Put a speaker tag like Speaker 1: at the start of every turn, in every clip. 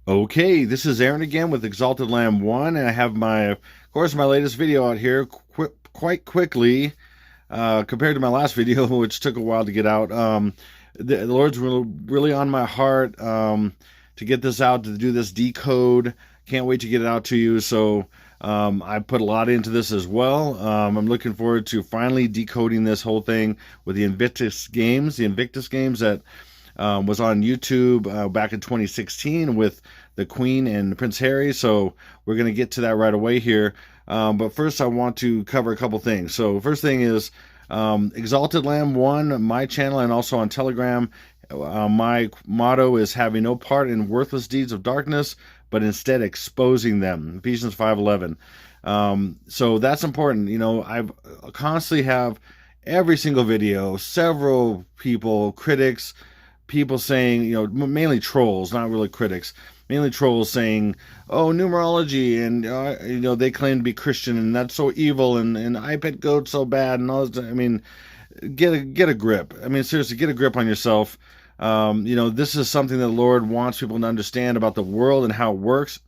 Speaker 1: Okay, this is Aaron again with Exalted Lamb 1, and I have of course, my latest video out here quite quickly compared to my last video, which took a while to get out. The Lord's really on my heart to get this out, to do this decode. Can't wait to get it out to you, so I put a lot into this as well. I'm looking forward to finally decoding this whole thing with the Invictus games that was on YouTube back in 2016 with the Queen and Prince Harry. So we're going to get to that right away here. But first, I want to cover a couple things. So first thing is Exalted Lamb 1, my channel, and also on Telegram. My motto is having no part in worthless deeds of darkness, but instead exposing them. Ephesians 5:11. So that's important. You know, I constantly have every single video, several people, critics, people saying, you know, mainly trolls, not really critics, mainly trolls saying, oh, numerology, and you know, they claim to be Christian, and that's so evil, and iPad goat's so bad, and all this. I mean, get a grip. I mean, seriously, get a grip on yourself. You know, this is something that the Lord wants people to understand about the world and how it works.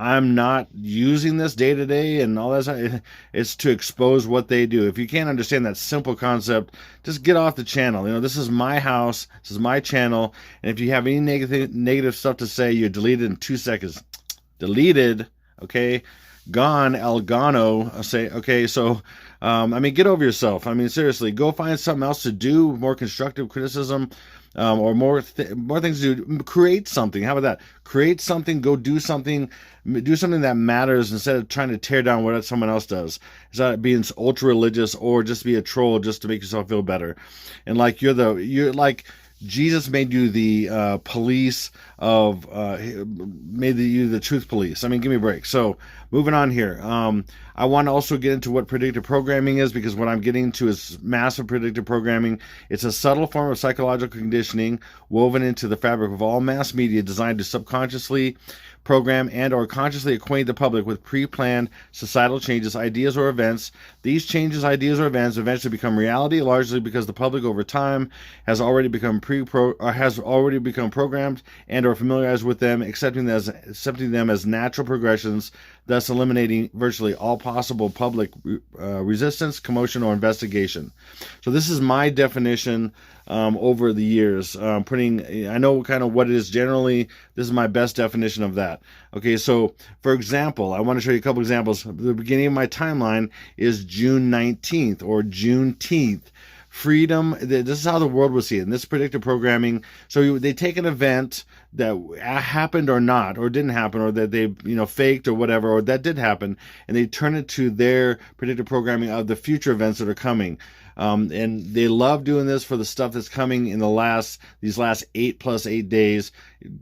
Speaker 1: I'm not using this day to day and all that. It's to expose what they do. If you can't understand that simple concept, just get off the channel. You know, this is my house. This is my channel. And if you have any negative stuff to say, you delete it in 2 seconds. Deleted. Okay. Gone. El Gano. Say, okay. So, I mean, get over yourself. I mean, seriously, go find something else to do, more constructive criticism. Or more things to do. Create something. How about that? Create something. Go do something. Do something that matters instead of trying to tear down what someone else does. It's not being ultra religious or just be a troll just to make yourself feel better. And like you're like Jesus made you the police of made you the truth police. I mean, give me a break. So moving on here. I want to also get into what predictive programming is, because what I'm getting to is massive predictive programming. It's a subtle form of psychological conditioning woven into the fabric of all mass media, designed to subconsciously program and or consciously acquaint the public with pre-planned societal changes, ideas, or events. These changes, ideas, or events eventually become reality, largely because the public over time has already become programmed and or familiarized with them, accepting them as natural progressions, thus eliminating virtually all possible public resistance, commotion, or investigation. So this is my definition over the years. I know kind of what it is generally. This is my best definition of that. Okay, so for example, I want to show you a couple examples. The beginning of my timeline is June 19th or Juneteenth. Freedom, this is how the world will see it. And this predictive programming, so they take an event that happened or not, or didn't happen, or that they, you know, faked or whatever, or that did happen, and they turn it to their predictive programming of the future events that are coming. And they love doing this for the stuff that's coming in these last 8 plus 8 days,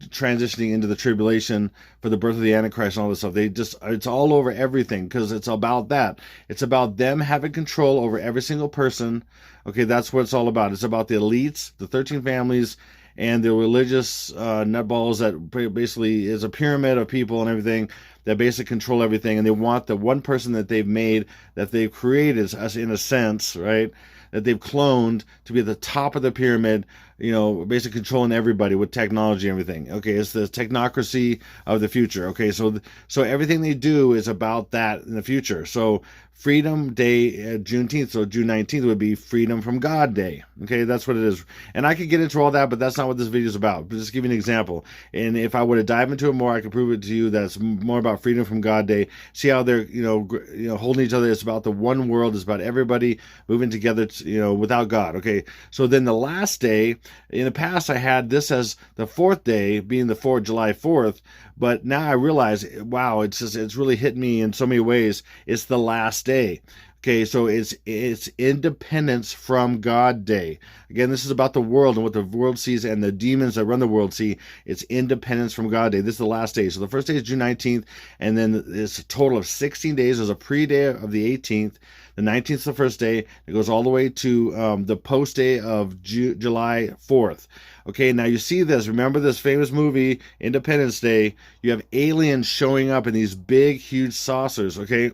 Speaker 1: transitioning into the tribulation for the birth of the Antichrist and all this stuff. It's all over everything, because it's about that. It's about them having control over every single person. Okay, that's what it's all about. It's about the elites, the 13 families, and the religious nutballs that basically is a pyramid of people and everything that basically control everything. And they want the one person that they've made, that they've created, as in a sense, right, that they've cloned to be at the top of the pyramid, you know, basically controlling everybody with technology and everything. Okay, it's the technocracy of the future. Okay, so everything they do is about that in the future. So Freedom Day, Juneteenth, so June 19th would be Freedom from God Day. Okay, that's what it is. And I could get into all that, but that's not what this video is about. But just give you an example. And if I were to dive into it more, I could prove it to you that it's more about Freedom from God Day. See how they're, you know, holding each other. It's about the one world. It's about everybody moving together, you know, without God. Okay, so then the last day, in the past, I had this as the fourth day, being the July 4th. But now I realize, wow, it's really hit me in so many ways. It's the last day. Okay, so it's Independence from God Day. Again, this is about the world and what the world sees, and the demons that run the world see. It's Independence from God Day. This is the last day. So the first day is June 19th, and then it's a total of 16 days. There's a pre-day of the 18th. The 19th is the first day. It goes all the way to the post day of July 4th. Okay, now you see this. Remember this famous movie, Independence Day? You have aliens showing up in these big, huge saucers, okay?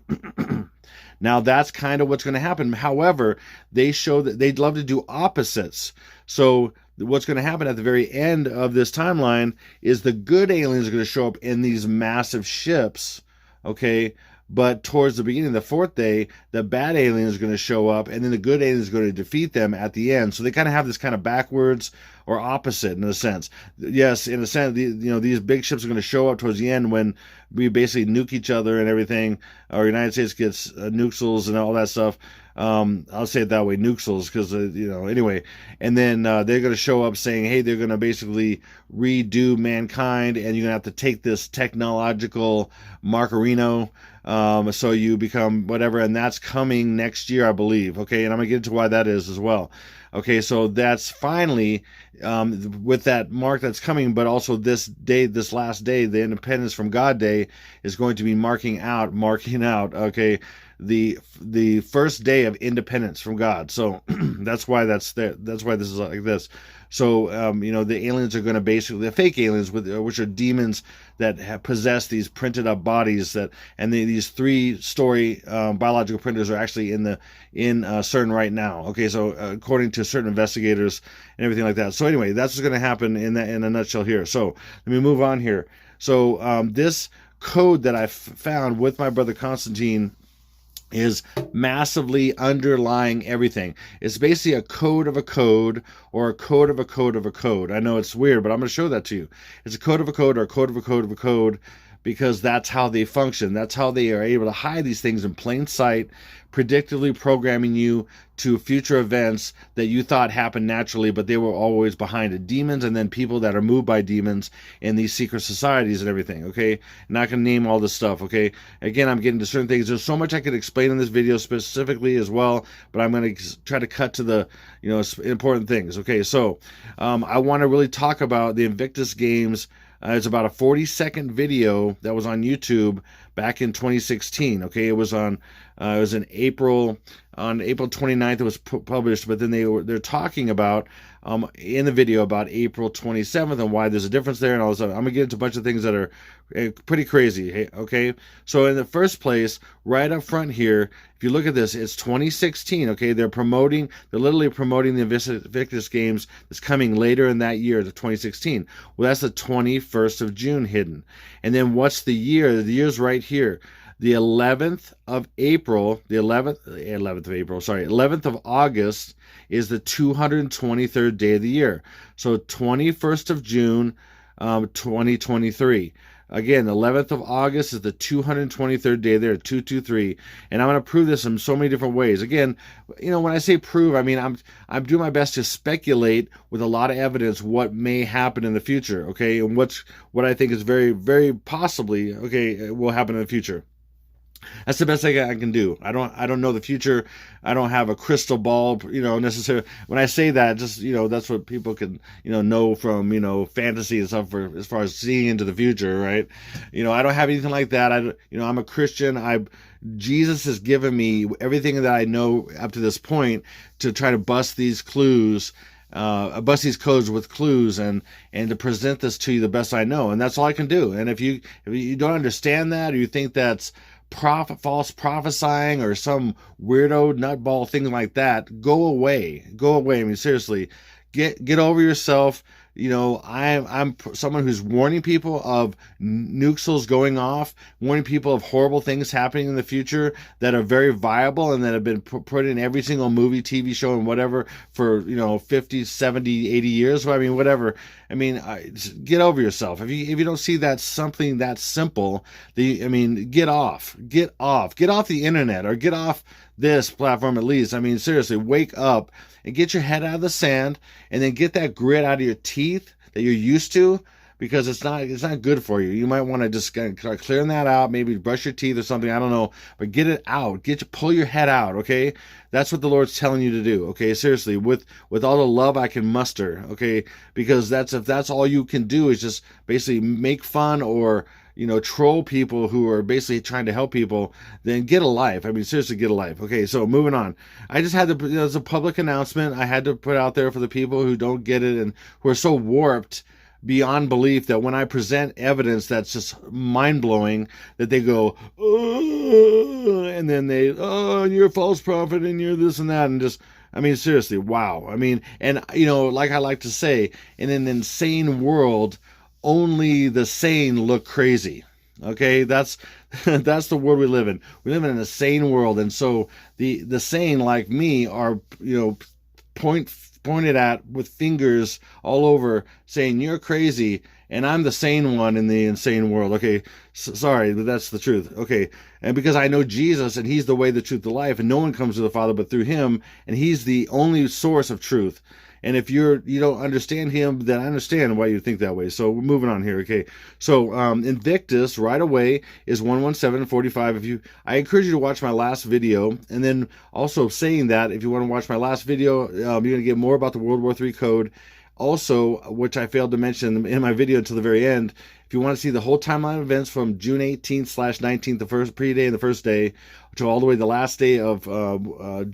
Speaker 1: Now that's kind of what's going to happen. However, they show that they'd love to do opposites. So what's going to happen at the very end of this timeline is the good aliens are going to show up in these massive ships, okay? But towards the beginning of the fourth day, the bad alien is going to show up, and then the good alien is going to defeat them at the end. So they kind of have this kind of backwards or opposite in a sense. Yes, in a sense, these big ships are going to show up towards the end when we basically nuke each other and everything. Our United States gets nukes and all that stuff. I'll say it that way, nukes, because anyway. And then they're going to show up saying, hey, they're going to basically redo mankind, and you're going to have to take this technological Marcarino. So you become whatever, and that's coming next year, I believe. Okay, and I'm gonna get into why that is as well. Okay, so that's finally with that mark that's coming, but also this day, this last day, the Independence from God Day, is going to be marking out. Okay, the first day of independence from God. So that's why that's there. That's why this is like this. So the aliens are going to basically, the fake aliens, which are demons that have possessed these printed up bodies these 3-story biological printers are actually in CERN right now. Okay, so according to certain investigators and everything like that. So anyway, that's what's going to happen in a nutshell here. So let me move on here. So this code that I found with my brother Constantine is massively underlying everything. It's basically a code of a code, or a code of a code of a code. I know it's weird, but I'm going to show that to you. It's a code of a code, or a code of a code of a code, because that's how they function. That's how they are able to hide these things in plain sight, predictively programming you to future events that you thought happened naturally, but they were always behind it. Demons, and then people that are moved by demons in these secret societies and everything, okay? I'm not going to name all this stuff, okay? Again, I'm getting to certain things. There's so much I could explain in this video specifically as well, but I'm going to try to cut to the, important things, okay? So, I want to really talk about the Invictus games. It's about a 40-second video that was on YouTube back in 2016. Okay, it was in April 29th. It was published, but then they're talking about in the video about April 27th and why there's a difference there and all this stuff. I'm gonna get into a bunch of things that are pretty crazy. Okay, so in the first place, right up front here, if you look at this, it's 2016. Okay, they're literally promoting the Invictus games that's coming later in that year, the 2016. Well, that's the 21st of June hidden. And then what's the year? The year's right here. The 11th of August is the 223rd day of the year. So 21st of June, 2023. Again, the 11th of August is the 223rd day there, 223. And I'm going to prove this in so many different ways. Again, when I say prove, I mean, I'm doing my best to speculate with a lot of evidence what may happen in the future, okay? And what I think is very, very possibly, okay, will happen in the future. That's the best I can do. I don't know the future. I don't have a crystal ball, necessarily. When I say that, just, that's what people can, know from, fantasy and stuff as far as seeing into the future, right? I don't have anything like that. I'm a Christian. Jesus has given me everything that I know up to this point to try to bust these clues, bust these codes with clues and to present this to you the best I know. And that's all I can do. And if you don't understand that, or you think that's false prophesying or some weirdo nutball thing like that, go away. I mean, seriously, get over yourself. I'm someone who's warning people of nukes going off, warning people of horrible things happening in the future that are very viable and that have been put in every single movie, TV show, and whatever for 50, 70, 80 years. I mean, whatever. I mean, get over yourself. If you don't see that something that simple, get off the internet, or get off this platform at least. I mean, seriously, wake up and get your head out of the sand, and then get that grit out of your teeth that you're used to, because it's not good for you. You might want to just start clearing that out, maybe brush your teeth or something, I don't know, but get it out. Pull your head out, okay? That's what the Lord's telling you to do, okay? Seriously, with all the love I can muster, okay? Because if that's all you can do is just basically make fun or troll people who are basically trying to help people, then get a life. I mean, seriously, get a life. Okay, so moving on. I just had to, as a public announcement, I had to put out there for the people who don't get it and who are so warped beyond belief that when I present evidence that's just mind-blowing, that they go, oh, and then you're a false prophet and you're this and that, and just, I mean, seriously, wow. I mean, and, like I like to say, in an insane world, only the sane look crazy. Okay, that's that's the world we live in. We live in an insane world, and so the sane like me are pointed at with fingers all over, saying you're crazy, and I'm the sane one in the insane world. Okay, sorry, but that's the truth. Okay, and because I know Jesus, and He's the way, the truth, the life, and no one comes to the Father but through Him, and He's the only source of truth. And if you don't understand Him, then I understand why you think that way. So we're moving on here. Okay. So Invictus right away is 11745. I encourage you to watch my last video, and then also saying that if you want to watch my last video, you're going to get more about the World War III code. Also, which I failed to mention in my video until the very end, if you want to see the whole timeline of events from June 18th/19th, the first pre-day and the first day, to all the way to the last day of July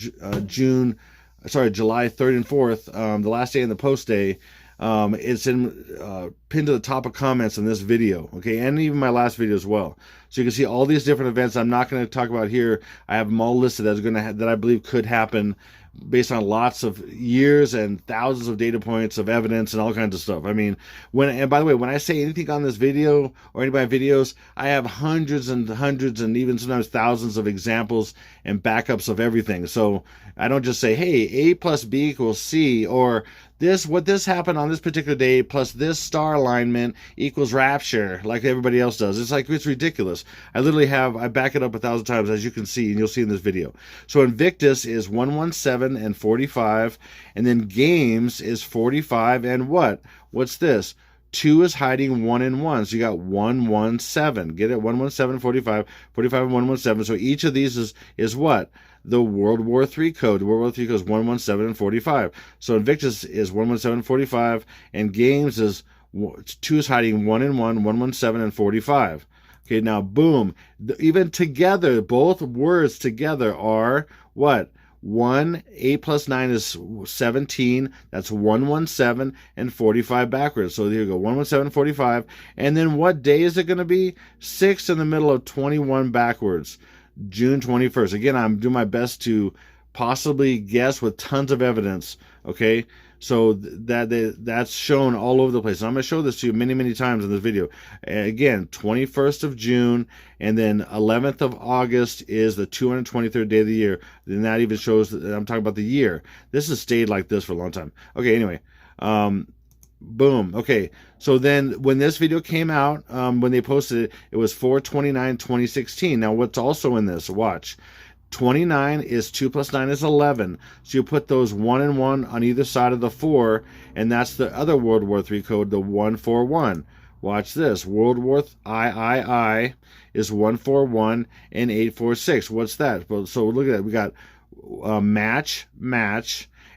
Speaker 1: 3rd and 4th, the last day and the post day, it's pinned to the top of comments in this video, okay, and even my last video as well. So you can see all these different events. I'm not going to talk about here. I have them all listed that I believe could happen based on lots of years and thousands of data points of evidence and all kinds of stuff. I mean, and by the way, when I say anything on this video or any of my videos, I have hundreds and hundreds and even sometimes thousands of examples and backups of everything. So I don't just say, hey, A plus B equals C, or what this happened on this particular day plus this star alignment equals rapture, like everybody else does. It's ridiculous. I back it up 1,000 times, as you can see, and you'll see in this video. So Invictus is 117 and 45, and then games is 45, and what's this? 2 is hiding 1 and 1, so you got 117. Get it? 117, 45, 45 and 117. So each of these is what? The World War III code. The World War III code is 117 and 45. So Invictus is 117 and 45, and games is 2 is hiding 1 and 1, 117 and 45. Okay, now boom. Even together, both words together are what? 8 plus 9 is 17. That's 117 and 45 backwards. So there you go, 117, 45. And then what day is it going to be? 6 in the middle of 21 backwards. June 21st. Again, I'm doing my best to possibly guess with tons of evidence. Okay, so that's shown all over the place. And I'm going to show this to you many, many times in this video. Again, 21st of June, and then 11th of August is the 223rd day of the year. Then that even shows that I'm talking about the year. This has stayed like this for a long time. Okay, anyway. Boom. Okay, so then when this video came out, when they posted it, it was 4/29/2016. Now what's also in this? Watch. 29 is 2 plus 9 is 11. So you put those 1 and 1 on either side of the 4, and that's the other World War III code, the 141. Watch this. World War I is 141 and 846. What's that? So look at that. We got match,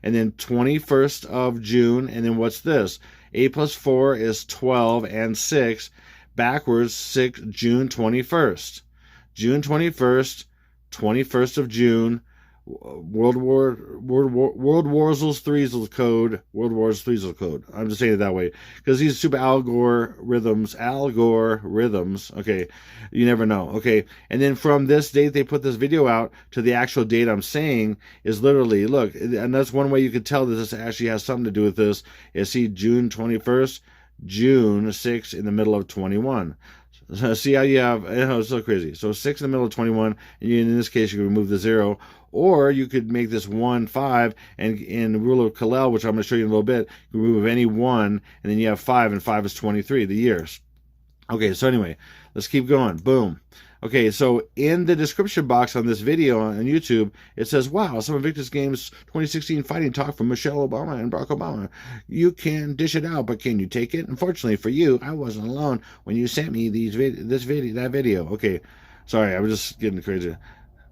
Speaker 1: and then 21st of June, and then what's this? 8 plus 4 is 12 and 6. Backwards, June 21st. June 21st, 21st of June, World War's 3's code. World War's 3's code. I'm just saying it that way because these super algorithms. Okay, you never know. Okay, and then from this date they put this video out to the actual date I'm saying is literally, look, and that's one way you could tell that this actually has something to do with this. Is see June 21st, June 6 in the middle of 21. See how you have, it's so crazy. So 6 in the middle of 21, and in this case, you can remove the 0, or you could make this 1, 5, and in the rule of WWlll, which I'm going to show you in a little bit, you can remove any 1, and then you have 5, and 5 is 23, the years. Okay, so anyway, let's keep going. Boom. Okay, so in the description box on this video on YouTube, it says, wow, some Invictus Games 2016 fighting talk from Michelle Obama and Barack Obama. You can dish it out, but can you take it? Unfortunately for you, I wasn't alone when you sent me that video. Okay, sorry, I was just getting crazy.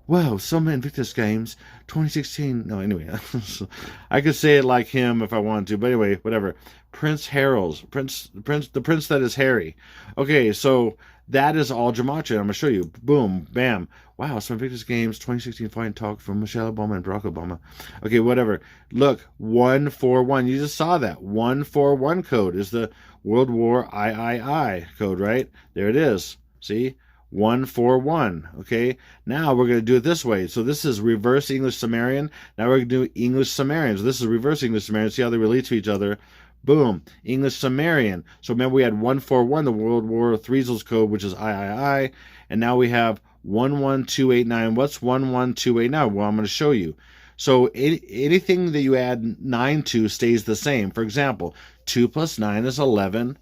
Speaker 1: Wow, some Invictus Games 2016. No, anyway, I could say it like him if I wanted to, but anyway, whatever. Prince Harold, the prince that is Harry. Okay, so That is all gematria. I'm going to show you. Boom, bam. Wow, some Invictus games, 2016 Fight and Talk from Michelle Obama and Barack Obama. Okay, whatever. Look, 141. You just saw that. 141 code is the World War III code, right? There it is. See? 141. Okay, now we're going to do it this way. So this is reverse English Sumerian. Now we're going to do English Sumerian. So this is reverse English Sumerian. See how they relate to each other. Boom, English Sumerian. So remember we had 141, the World War III's code, which is III, and now we have 11289. What's 11289? Well, I'm going to show you. So anything that you add 9 to stays the same. For example, 2 plus 9 is 11.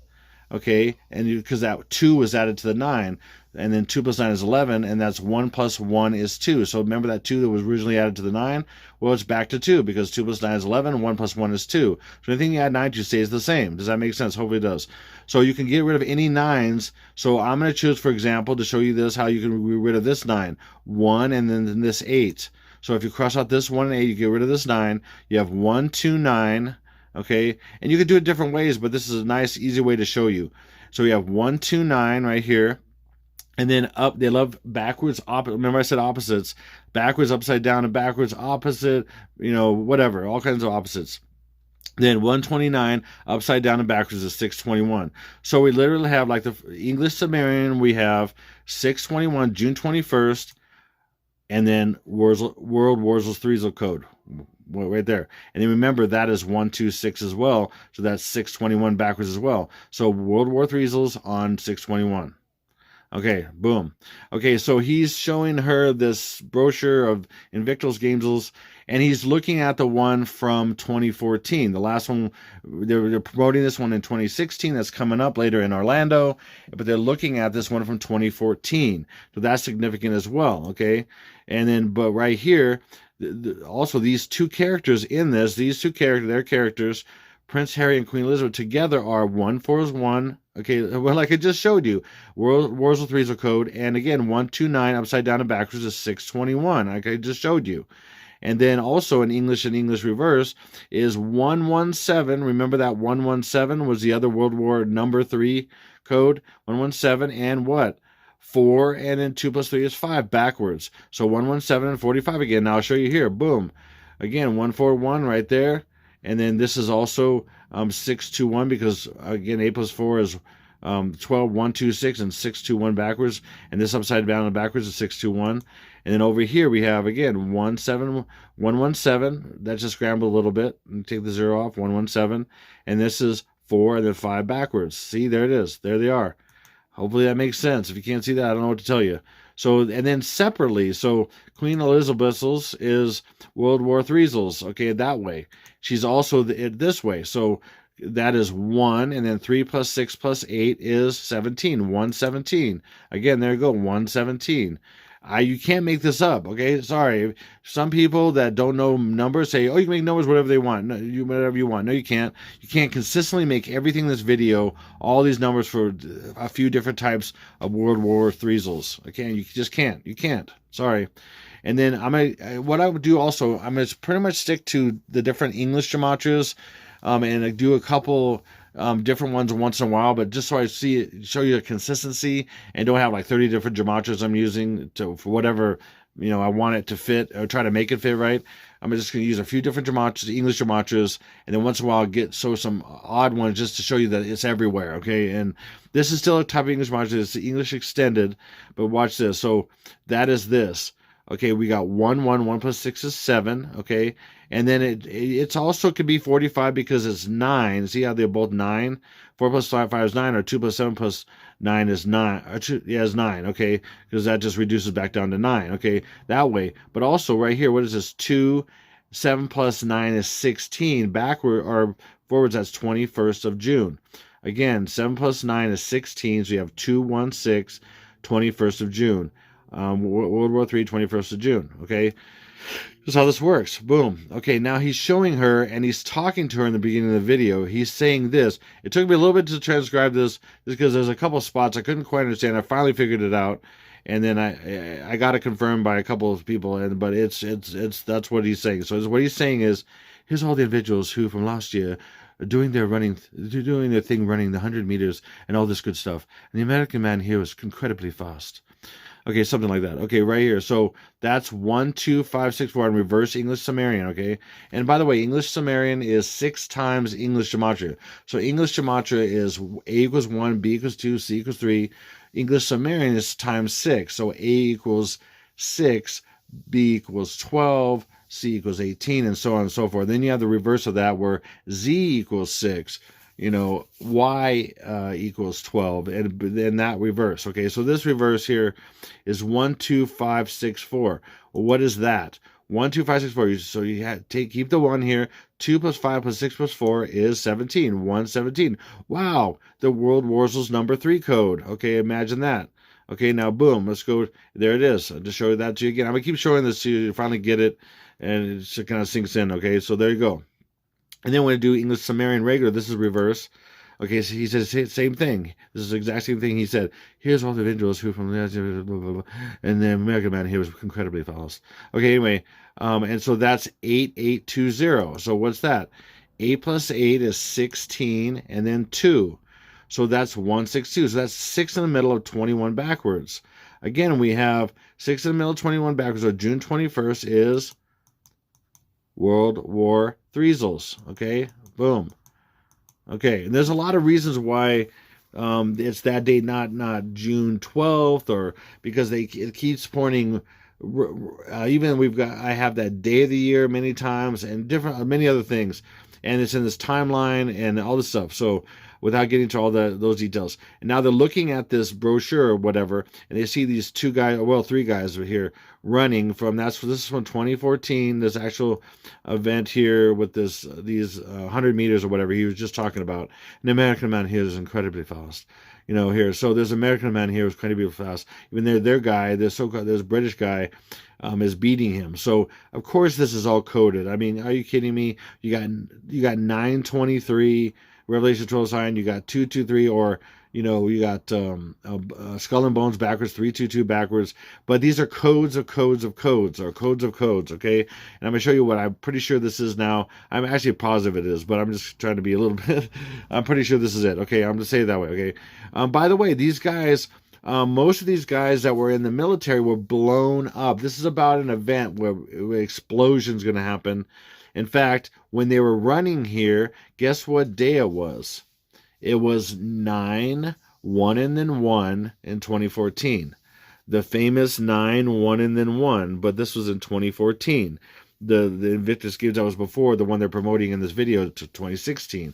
Speaker 1: Okay, and because that 2 was added to the 9, and then 2 plus 9 is 11, and that's 1 plus 1 is 2. So remember that 2 that was originally added to the 9? Well, it's back to 2, because 2 plus 9 is 11, 1 plus 1 is 2. So anything you add 9 to stays the same. Does that make sense? Hopefully it does. So you can get rid of any 9s. So I'm going to choose, for example, to show you this, how you can get rid of this 9. 1 and then this 8. So if you cross out this 1 and 8, you get rid of this 9. You have 1, 2, 9. Okay, and you can do it different ways, but this is a nice, easy way to show you. So we have 1, 2, 9 right here, and then up. They love backwards. Remember I said opposites, backwards, upside down, and backwards, opposite. You know, whatever, all kinds of opposites. Then 129 upside down and backwards is 621. So we literally have like the English Sumerian. We have 621, June 21st, and then World Wars III's code. Right there. And then remember that is 126 as well. So that's 621 backwards as well. So World War III's on 621. Okay, boom. Okay, so he's showing her this brochure of Invictus games, and he's looking at the one from 2014. The last one, they're promoting this one in 2016. That's coming up later in Orlando, but they're looking at this one from 2014. So that's significant as well, okay? And then, but right here, also these two characters in this, their characters, Prince Harry and Queen Elizabeth together are 141. Okay, well, like I just showed you, Wars of Threes code, and again 129 upside down and backwards is 621. Like I just showed you. And then also in English and English reverse is 117. Remember that 117 was the other World War number 3 code. 117 and what? 4, and then 2 plus 3 is 5 backwards. So 117 and 45 again. Now I'll show you here. Boom. Again, 141 right there. And then this is also 621 because, again, 8 plus 4 is 12, 126, and 621 backwards. And this upside down and backwards is 621. And then over here we have, again, 117. That's just scrambled a little bit. And take the 0 off, 117. And this is 4 and then 5 backwards. See, there it is. There they are. Hopefully that makes sense. If you can't see that, I don't know what to tell you. So, and then separately, so Queen Elizabeth's is World War III's, okay, that way. She's also this way. So that is 1, and then 3 plus 6 plus 8 is 17. 117. Again, there you go, 117. You can't make this up, okay? Sorry. Some people that don't know numbers say, oh, you can make numbers whatever they want. No, whatever you want. No, you can't. You can't consistently make everything in this video, all these numbers for a few different types of World War III's. Okay, you just can't. You can't. Sorry. And then what I would do also, I'm going to pretty much stick to the different English gematrias, and I do a couple different ones once in a while, but just so I show you a consistency and don't have like 30 different gematrias I'm using for whatever, I want it to fit or try to make it fit right. I'm just going to use a few different gematrias, English gematrias, and then once in a while show some odd ones just to show you that it's everywhere, okay? And this is still a type of English gematria. It's the English extended, but watch this. So that is this. Okay, we got 1, 1, 1 plus 6 is 7, okay? And then it's also could be 45 because it's 9. See how they're both 9? 4 plus 5 is 9, or 2 plus 7 plus 9 is 9. Is 9, okay? Because that just reduces back down to 9, okay? That way. But also right here, what is this? 2, 7 plus 9 is 16. Backward or forwards, that's 21st of June. Again, 7 plus 9 is 16, so you have 2, 1, 6, 21st of June. World War III, 21st of June, okay? This is how this works. Boom. Okay, now he's showing her, and he's talking to her in the beginning of the video. He's saying this. It took me a little bit to transcribe this, just because there's a couple of spots I couldn't quite understand. I finally figured it out, and then I got it confirmed by a couple of people, but it's that's what he's saying. So what he's saying is, here's all the individuals who from last year doing their thing, running the 100 meters and all this good stuff. And the American man here was incredibly fast. Okay, something like that. Okay, right here. So that's 1, 2, 5, 6, 4 in reverse English Sumerian. Okay, and by the way, English Sumerian is 6 times English Gematria. So English Gematria is A equals 1, B equals 2, C equals 3. English Sumerian is times 6. So A equals 6, B equals 12, C equals 18, and so on and so forth. Then you have the reverse of that where Z equals 6, Y equals 12, and then that reverse. Okay, so this reverse here is 1, 2, 5, 6, 4. Well, what is that? 1, 2, 5, 6, 4. So you keep the 1 here. 2 plus 5 plus 6 plus 4 is 17. 117. Wow, the World Warzel's number 3 code. Okay, imagine that. Okay, now boom, let's go. There it is. I'll just show that to you again. I'm going to keep showing this to you finally get it, and it kind of sinks in. Okay, so there you go. And then when I do English Sumerian regular, this is reverse. Okay, so he says same thing. This is the exact same thing he said. Here's all the individuals who from blah, blah, blah, and the American man here was incredibly fast. Okay, anyway, and so that's 8820. So what's that? 8 plus 8 is 16, and then 2. So that's 162. So that's 6 in the middle of 21 backwards. Again, we have 6 in the middle of 21 backwards. So June 21st is World War III's. Okay, boom. Okay, and there's a lot of reasons why it's that date, not June 12th, or because it keeps pointing. Even I have that day of the year many times, and many other things, and it's in this timeline and all this stuff. So without getting to all those details, and now they're looking at this brochure or whatever, and they see these 3 guys over here running this is from 2014, this actual event here with these 100 meters or whatever he was just talking about. An American man here is incredibly fast, here. So there's an American man here who's incredibly fast. Even their guy, this British guy, is beating him. So of course this is all coded. I mean, are you kidding me? You got 923 Revelation 12 sign, you got 223, or you got Skull and Bones backwards, 322 backwards. But these are codes of codes of codes, or codes of codes. Okay, and I'm gonna show you what I'm pretty sure this is now. I'm actually positive it is, but I'm just trying to be a little bit. I'm pretty sure this is it. Okay, I'm gonna say it that way. Okay. By the way, these guys. Most of these guys that were in the military were blown up. This is about an event where explosion's going to happen. In fact, when they were running here, guess what day it was? It was 9, 1 and then 1 in 2014. The famous 9, 1 and then 1, but this was in 2014. The Invictus gives that was before the one they're promoting in this video to 2016,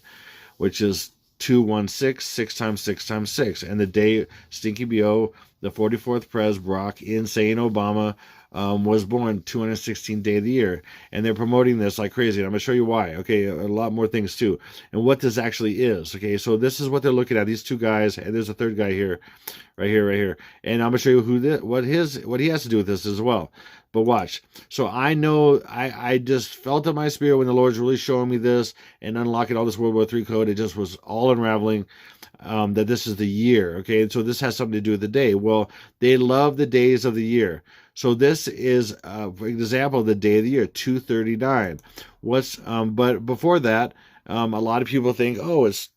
Speaker 1: which is 216, 6 times 6 times 6. And the day Stinky B.O., the 44th Pres, Barack Insane Obama, was born, 216th day of the year. And they're promoting this like crazy. And I'm going to show you why. Okay, a lot more things too. And what this actually is. Okay, so this is what they're looking at. These 2 guys, and there's a 3rd guy here, right here. And I'm going to show you what he has to do with this as well. But watch. So I know, I just felt in my spirit when the Lord's really showing me this and unlocking all this World War III code. It just was all unraveling that this is the year. Okay, and so this has something to do with the day. Well, they love the days of the year. So this is, for example, the day of the year, 239. But before that, a lot of people think, oh, it's,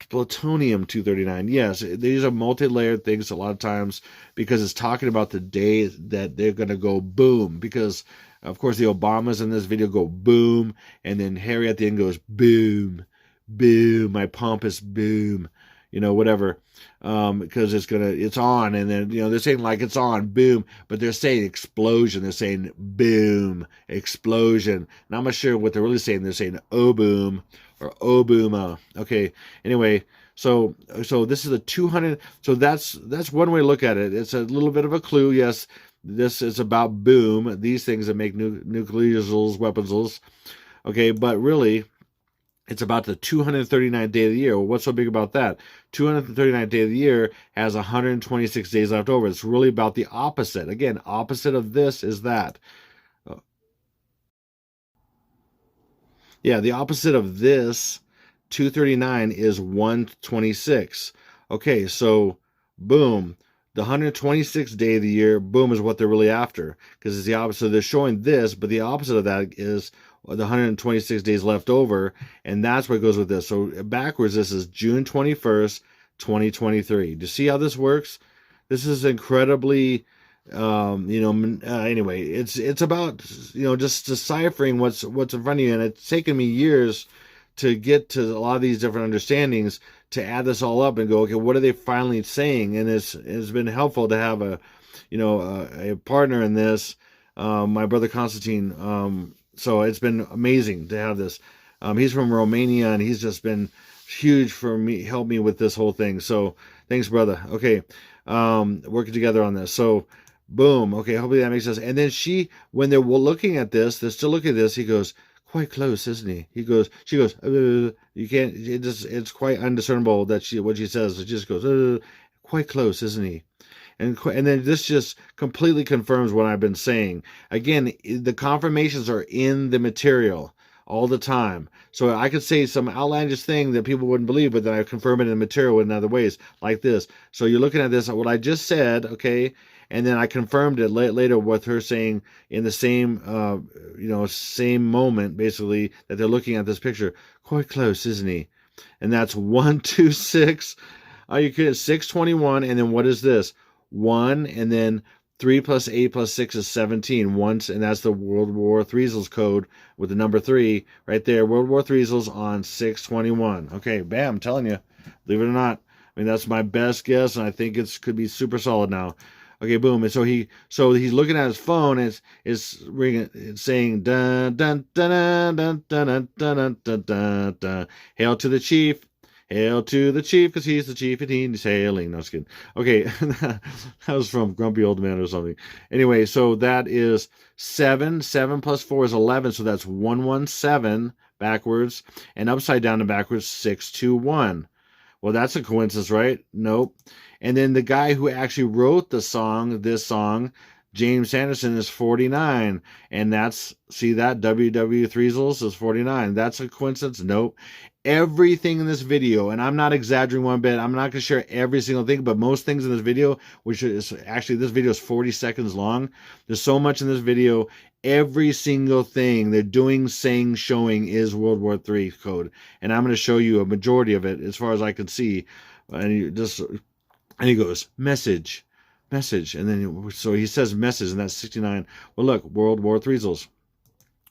Speaker 1: plutonium 239. Yes, these are multi-layered things a lot of times because it's talking about the day that they're going to go boom. Because, of course, the Obamas in this video go boom, and then Harry at the end goes boom, boom, my pompous boom, whatever. Because it's on, and then, they're saying like it's on, boom, but they're saying explosion. They're saying boom, explosion. And I'm not sure what they're really saying. They're saying oh boom, or Obuma. Okay. Anyway, so this is a 200. So that's one way to look at it. It's a little bit of a clue. Yes, this is about boom. These things that make nuclearsals, weaponsals. Okay, but really, it's about the 239th day of the year. Well, what's so big about that? 239th day of the year has 126 days left over. It's really about the opposite. Again, opposite of this is that. Yeah, the opposite of this, 239, is 126. Okay, so boom. The 126th day of the year, boom, is what they're really after. Because it's the opposite. So they're showing this, but the opposite of that is the 126 days left over, and that's what goes with this. So backwards, this is June 21st, 2023. Do you see how this works? This is incredibly, anyway, it's about, just deciphering what's in front of you, and it's taken me years to get to a lot of these different understandings, to add this all up and go, okay, what are they finally saying? And it's been helpful to have a partner in this, my brother Constantine. So it's been amazing to have this. He's from Romania, and he's just been huge for me, help me with this whole thing. So thanks, brother. Okay, working together on this. So boom. Okay, hopefully that makes sense. And then when they're looking at this, they're still looking at this. He goes, quite close, isn't he? She goes, you can't. It's quite undiscernible what she says. It just goes, quite close, isn't he? And then this just completely confirms what I've been saying. Again, the confirmations are in the material all the time. So I could say some outlandish thing that people wouldn't believe, but then I confirm it in the material in other ways, like this. So you're looking at this, what I just said, okay, and then I confirmed it later with her saying in the same, same moment, basically, that they're looking at this picture. Quite close, isn't he? And that's 126. Are you kidding? 621, and then what is this? 1, and then 3 plus 8 plus 6 is 17 once, and that's the World War III's code with the number 3 right there. World War III's on 621. Okay, bam, I'm telling you, believe it or not. I mean, that's my best guess, and I think could be super solid now. Okay, boom. And so he's looking at his phone, and it's ringing, it's saying dun dun dun dun dun dun dun dun dun dun. Hail to the chief. Hail to the chief, because he's the chief and he's hailing. No, just kidding. Okay, that was from Grumpy Old Man or something. Anyway, so that is 7. 7 plus 4 is 11, so that's 117 backwards, and upside down and backwards 621. Well, that's a coincidence, right? Nope. And then the guy who actually wrote this song, James Sanderson, is 49, and see that WWlll is 49. That's a coincidence? Nope. Everything in this video, and I'm not exaggerating one bit, I'm not going to share every single thing, but most things in this video, which is actually, this video is 40 seconds long. There's so much in this video. Every single thing they're doing, saying, showing is World War III code, and I'm going to show you a majority of it as far as I can see. And he goes, message, and then so he says message, and that's 69. Well, look, World War III's.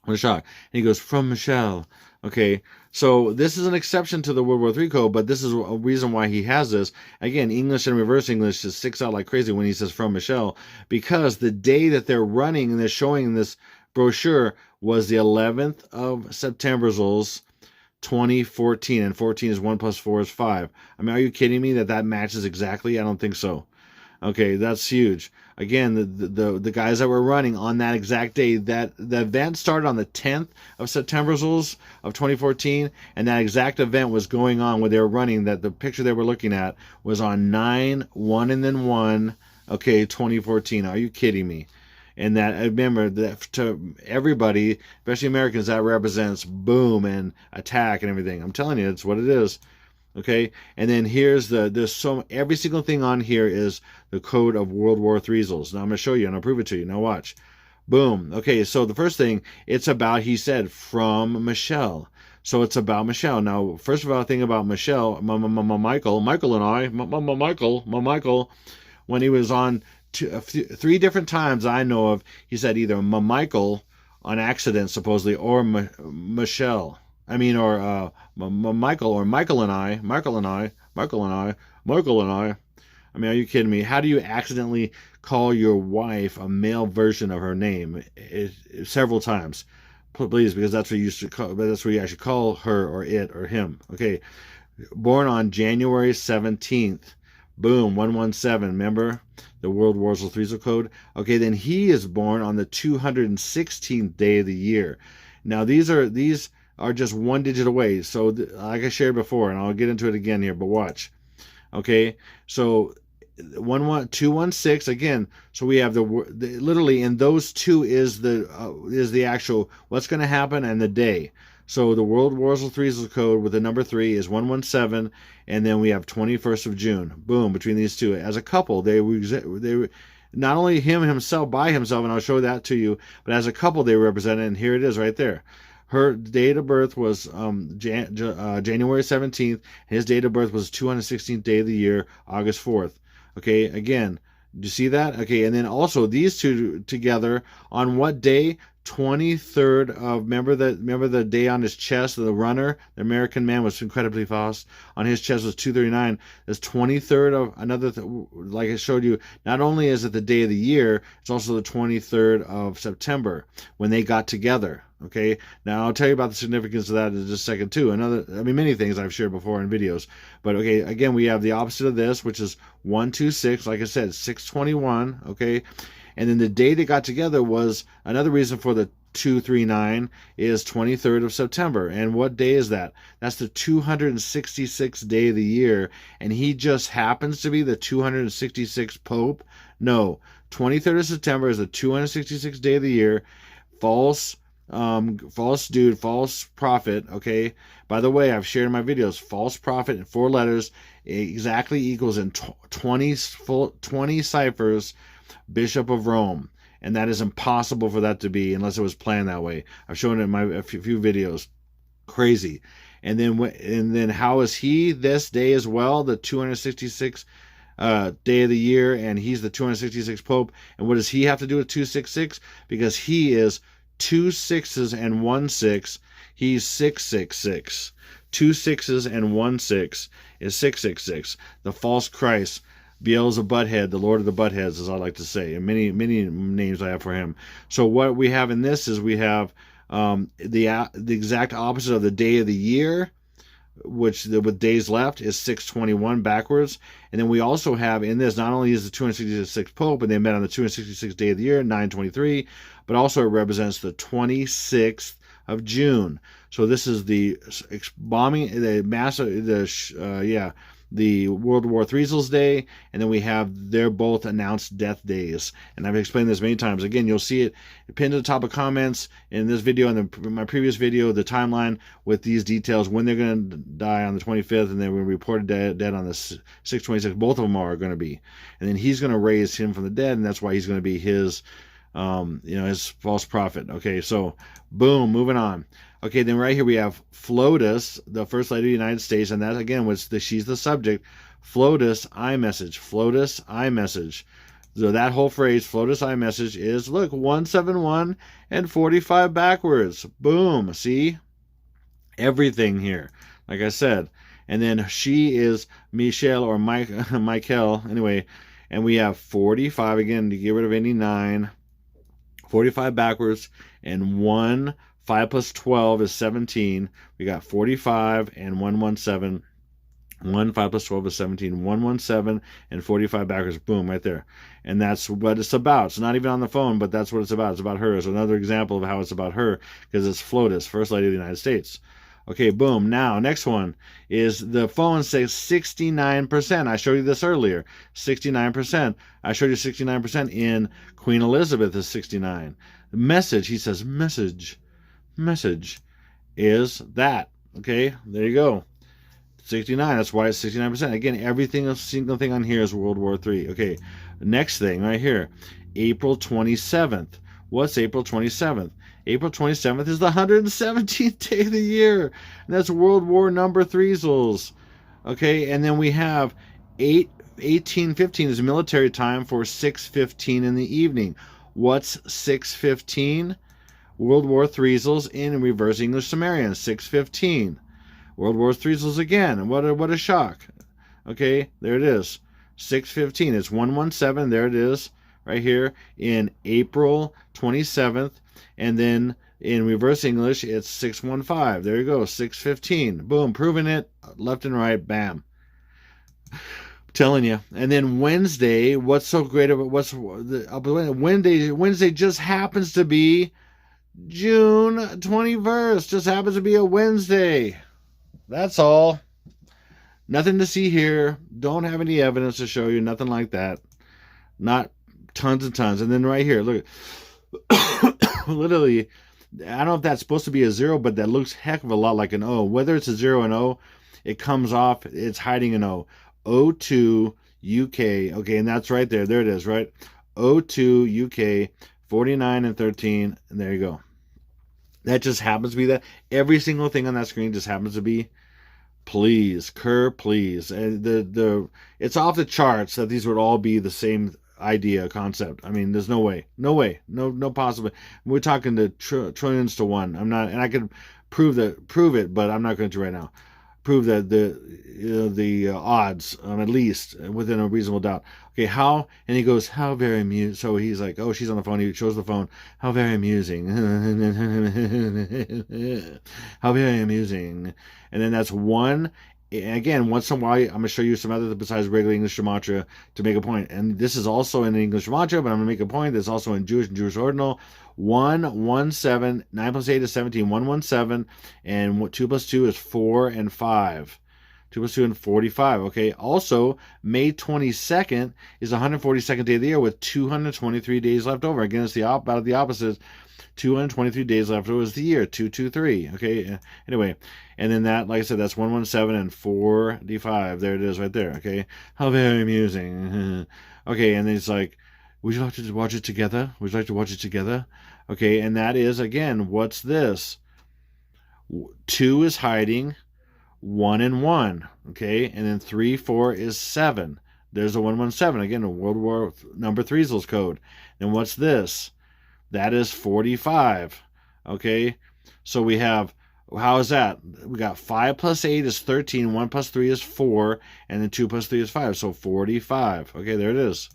Speaker 1: What a shock. And he goes, from Michelle. Okay, so this is an exception to the World War III code, but this is a reason why he has this. Again, English and reverse English just sticks out like crazy when he says from Michelle, because the day that they're running and they're showing in this brochure was the 11th of September's 2014, and 14 is 1 plus 4 is 5. I mean, are you kidding me that matches exactly? I don't think so. Okay, that's huge. Again, the guys that were running on that exact day, that the event started on the 10th of September's of 2014, and that exact event was going on where they were running, that the picture they were looking at was on 9/1 and then 1, okay, 2014. Are you kidding me? And that, remember, that to everybody, especially Americans, that represents boom and attack and everything. I'm telling you, it's what it is. Okay, and then here's every single thing on here is the code of World War III's. Now I'm going to show you and I'll prove it to you. Now watch. Boom. Okay, so the first thing, it's about, he said, from Michelle. So it's about Michelle. Now, first of all, think about Michelle, Michael and I, when he was on 3 different times I know of, he said either Michael on accident, supposedly, or Michelle. I mean, or Michael, or Michael and I. I mean, are you kidding me? How do you accidentally call your wife a male version of her name several times? Please, because that's what you used to call. That's what you actually call her or it or him. Okay, born on January 17th. Boom, 117. Remember the World War III's code? Okay, then he is born on the 216th day of the year. Now these are just 1 digit away. So like I shared before, and I'll get into it again here, but watch. Okay, so 216 again. So we have the literally in those 2 is the actual what's going to happen and the day. So the World War III's code with the number 3 is 117, and then we have 21st of June. Boom, between these 2 as a couple, they were not only himself by himself, and I'll show that to you, but as a couple they represented, and here it is right there. Her date of birth was January 17th. His date of birth was 216th day of the year, August 4th. Okay, again, do you see that? Okay, and then also these two together on what day? 23rd of, remember the day on his chest of the runner, the American man was incredibly fast. On his chest was 239. It's 23rd of another, like I showed you, not only is it the day of the year, it's also the 23rd of September when they got together. Okay, now I'll tell you about the significance of that in just a second too. Many things I've shared before in videos. But okay, again, we have the opposite of this, which is 126. Like I said, 621. Okay, and then the day they got together was another reason for the 239 is 23rd of September. And what day is that? That's the 266th day of the year. And he just happens to be the 266th Pope? No. 23rd of September is the 266th day of the year. False prophet. Okay, by the way, I've shared in my videos, false prophet in 4 letters exactly equals in 20 ciphers Bishop of Rome, and that is impossible for that to be unless it was planned that way. I've shown it in a few videos. Crazy. And then how is he this day as well, the 266th day of the year, and he's the 266th Pope? And what does he have to do with 266? Because he is 2 6s and 1 6. He's 666. 2 6s and 1 6 is 666. The false Christ, Beelzebutthead, the Lord of the Buttheads, as I like to say, and many names I have for him. So what we have in this is we have the exact opposite of the day of the year, which with days left is 621 backwards. And then we also have in this, not only is the 266th Pope, and they met on the 266th day of the year, 923, but also it represents the 26th of June. So this is the bombing, the World War III's day, and then we have their both announced death days. And I've explained this many times. Again, you'll see it pinned to the top of comments in this video and in my previous video, the timeline with these details, when they're going to die on the 25th, and then we reported dead on the 626th. Both of them are going to be. And then he's going to raise him from the dead, and that's why he's going to be his, his false prophet. Okay, so boom, moving on. Okay, then right here we have FLOTUS, the First Lady of the United States, and that again was she's the subject. FLOTUS iMessage, FLOTUS iMessage. So that whole phrase, FLOTUS iMessage, is, look, 171 and 45 backwards. Boom, see? Everything here, like I said. And then she is Michelle or Michael, anyway. And we have 45, again, to get rid of any 9. 45 backwards, and 1. 5 plus 12 is 17. We got 45 and 117. 1, 5 plus 12 is 17. 117 and 45 backwards. Boom, right there. And that's what it's about. It's not even on the phone, but that's what it's about. It's about her. It's another example of how it's about her, because it's FLOTUS, First Lady of the United States. Okay, boom. Now, next one is the phone says 69%. I showed you this earlier. 69%. I showed you 69% in Queen Elizabeth is 69. Message, he says message is that. Okay, there you go. 69, that's why it's 69%. Again, everything, single thing on here is World War III. Okay, next thing right here, April 27th. What's April 27th? April 27th is the 117th day of the year. And that's World War number threezels. Okay, and then we have 1815 is military time for 6:15 in the evening. What's 6:15? World War threezels in reverse English Sumerian, 6:15. World War threezels again. What a shock. Okay, there it is. 6:15. It's 117. There it is, right here in April 27th. And then in reverse English, it's 615. There you go, 6:15. Boom, proving it left and right. Bam. I'm telling you. And then Wednesday. What's so great about Wednesday just happens to be June 21st. Just happens to be a Wednesday. That's all. Nothing to see here. Don't have any evidence to show you. Nothing like that. Not tons and tons. And then right here, look. Literally, I don't know if that's supposed to be a 0, but that looks heck of a lot like an O. Whether it's a 0 and O, it comes off. It's hiding an O. O2 UK. Okay, and that's right there. There it is, right? O2 UK 49 and 13. And there you go. That just happens to be that. Every single thing on that screen just happens to be please, Kerr, please. And it's off the charts that these would all be the same idea, concept. I mean, there's no way, no possible. We're talking to trillions to one. I'm not, and I could prove it, but I'm not going to right now. Prove that the odds, at least within a reasonable doubt. Okay, how? And he goes, how very amusing. So he's like, oh, she's on the phone. He shows the phone. How very amusing. How very amusing. And then that's one. And again, once in a while, I'm going to show you some other besides regular English gematria to make a point. And this is also in English gematria, but I'm going to make a point that's also in Jewish and Jewish ordinal. 117, 9 plus 8 is 17, 117, and 2 plus 2 is 4 and 5. 2 plus 2 and 45, okay? Also, May 22nd is the 142nd day of the year with 223 days left over. Again, it's out of the opposites. 223 days left over is the year, 223, okay? Anyway, and then that, like I said, that's 117 and 45. There it is right there, okay? How very amusing. Okay, and then it's like, would you like to watch it together? Would you like to watch it together? Okay, and that is, again, what's this? 2 is hiding, 1 and 1, okay? And then 3, 4 is 7. There's a 117, again, a World War number threesel's code. And what's this? That is 45, okay? So we have, how is that? We got 5 plus 8 is 13, 1 plus 3 is 4, and then 2 plus 3 is 5, so 45. Okay, there it is.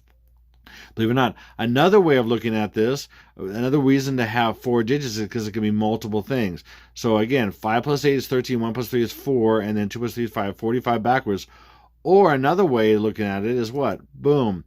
Speaker 1: Believe it or not. Another way of looking at this, another reason to have 4 digits is because it can be multiple things. So again, 5 plus 8 is 13, 1 plus 3 is 4, and then 2 plus 3 is 5, 45 backwards. Or another way of looking at it is what? Boom.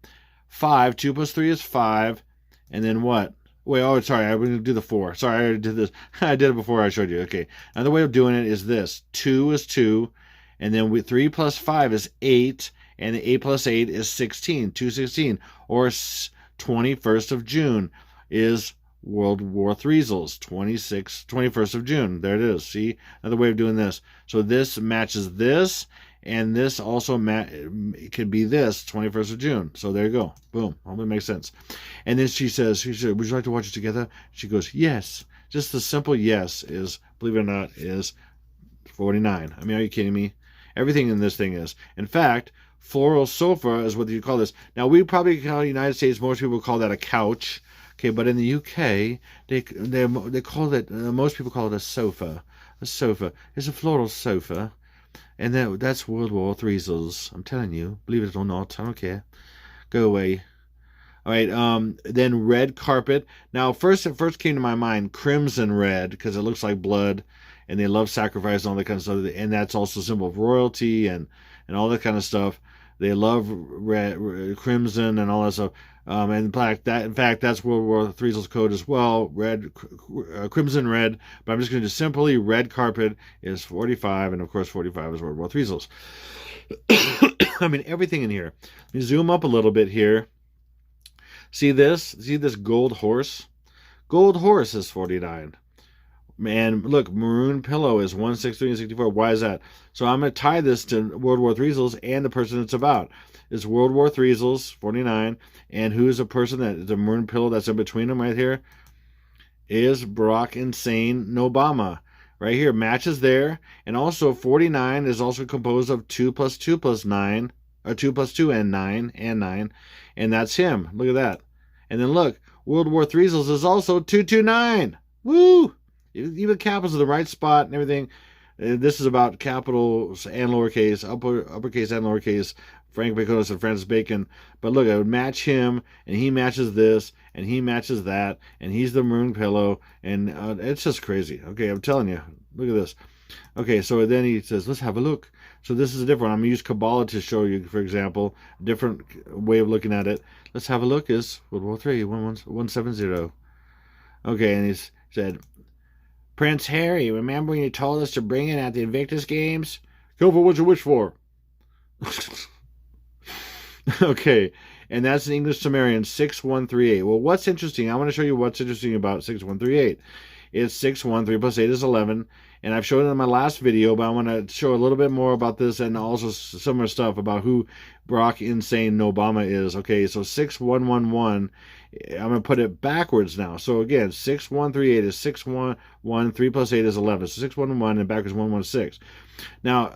Speaker 1: 5, 2 plus 3 is 5, and then what? Wait, oh, sorry, I'm going to do the 4. Sorry, I already did this. I did it before I showed you. Okay. Another way of doing it is this. 2 is 2, and then 3 plus 5 is 8, and 8 plus 8 is 16, 216, or 21st of June is World War III's 21st of June. There it is. See? Another way of doing this. So this matches this, and this also it could be this, 21st of June. So there you go. Boom. Hope it makes sense. And then she said, would you like to watch it together? She goes, yes. Just the simple yes is, believe it or not, is 49. I mean, are you kidding me? Everything in this thing is. In fact, floral sofa is what you call this. Now, we probably call in the United States, most people call that a couch. Okay, but in the UK, they call it, most people call it a sofa. A sofa. It's a floral sofa. And that's World War III's. I'm telling you. Believe it or not. I don't care. Go away. All right, then red carpet. Now, it first came to my mind crimson red, because it looks like blood, and they love sacrifice and all that kind of stuff. And that's also a symbol of royalty and all that kind of stuff. They love red, crimson, and all that stuff. And in fact, that's World War III's code as well. Red, crimson, red. But I'm just going to do simply red carpet is 45, and of course 45 is World War III's. I mean, everything in here. Let me zoom up a little bit here. See this? See this gold horse? Gold horse is 49. And look, maroon pillow is 163 and 64. Why is that? So I'm going to tie this to World War III's and the person it's about. It's World War III's 49. And who's the person that the maroon pillow that's in between them right here? Is Barack Hussein Obama. Right here. Matches there. And also 49 is also composed of 2 plus 2 plus 9. Or 2 plus 2 and 9. And 9. And that's him. Look at that. And then look. World War III's is also 229. Woo! Even capitals in the right spot and everything. This is about capitals and lowercase, uppercase and lowercase. Frank Bacon and Francis Bacon. But look, I would match him, and he matches this, and he matches that, and he's the maroon pillow, and it's just crazy. Okay, I'm telling you. Look at this. Okay, so then he says, let's have a look. So this is a different one. I'm going to use Kabbalah to show you, for example, a different way of looking at it. Let's have a look is World War III, 170. Okay, and he said, Prince Harry, remember when you told us to bring it at the Invictus games? Careful what you wish for. Okay, and that's an English Sumerian 6138. Well, what's interesting? I want to show you what's interesting about 6138. It's 6, 1, 3 plus 8 is 11, And I've shown it in my last video, but I want to show a little bit more about this and also similar stuff about who Barack Insane Obama is. Okay, so 6111, I'm going to put it backwards now. So again, 6138 is 611, 3 plus 8 is 11. So 611 and backwards 116. Now,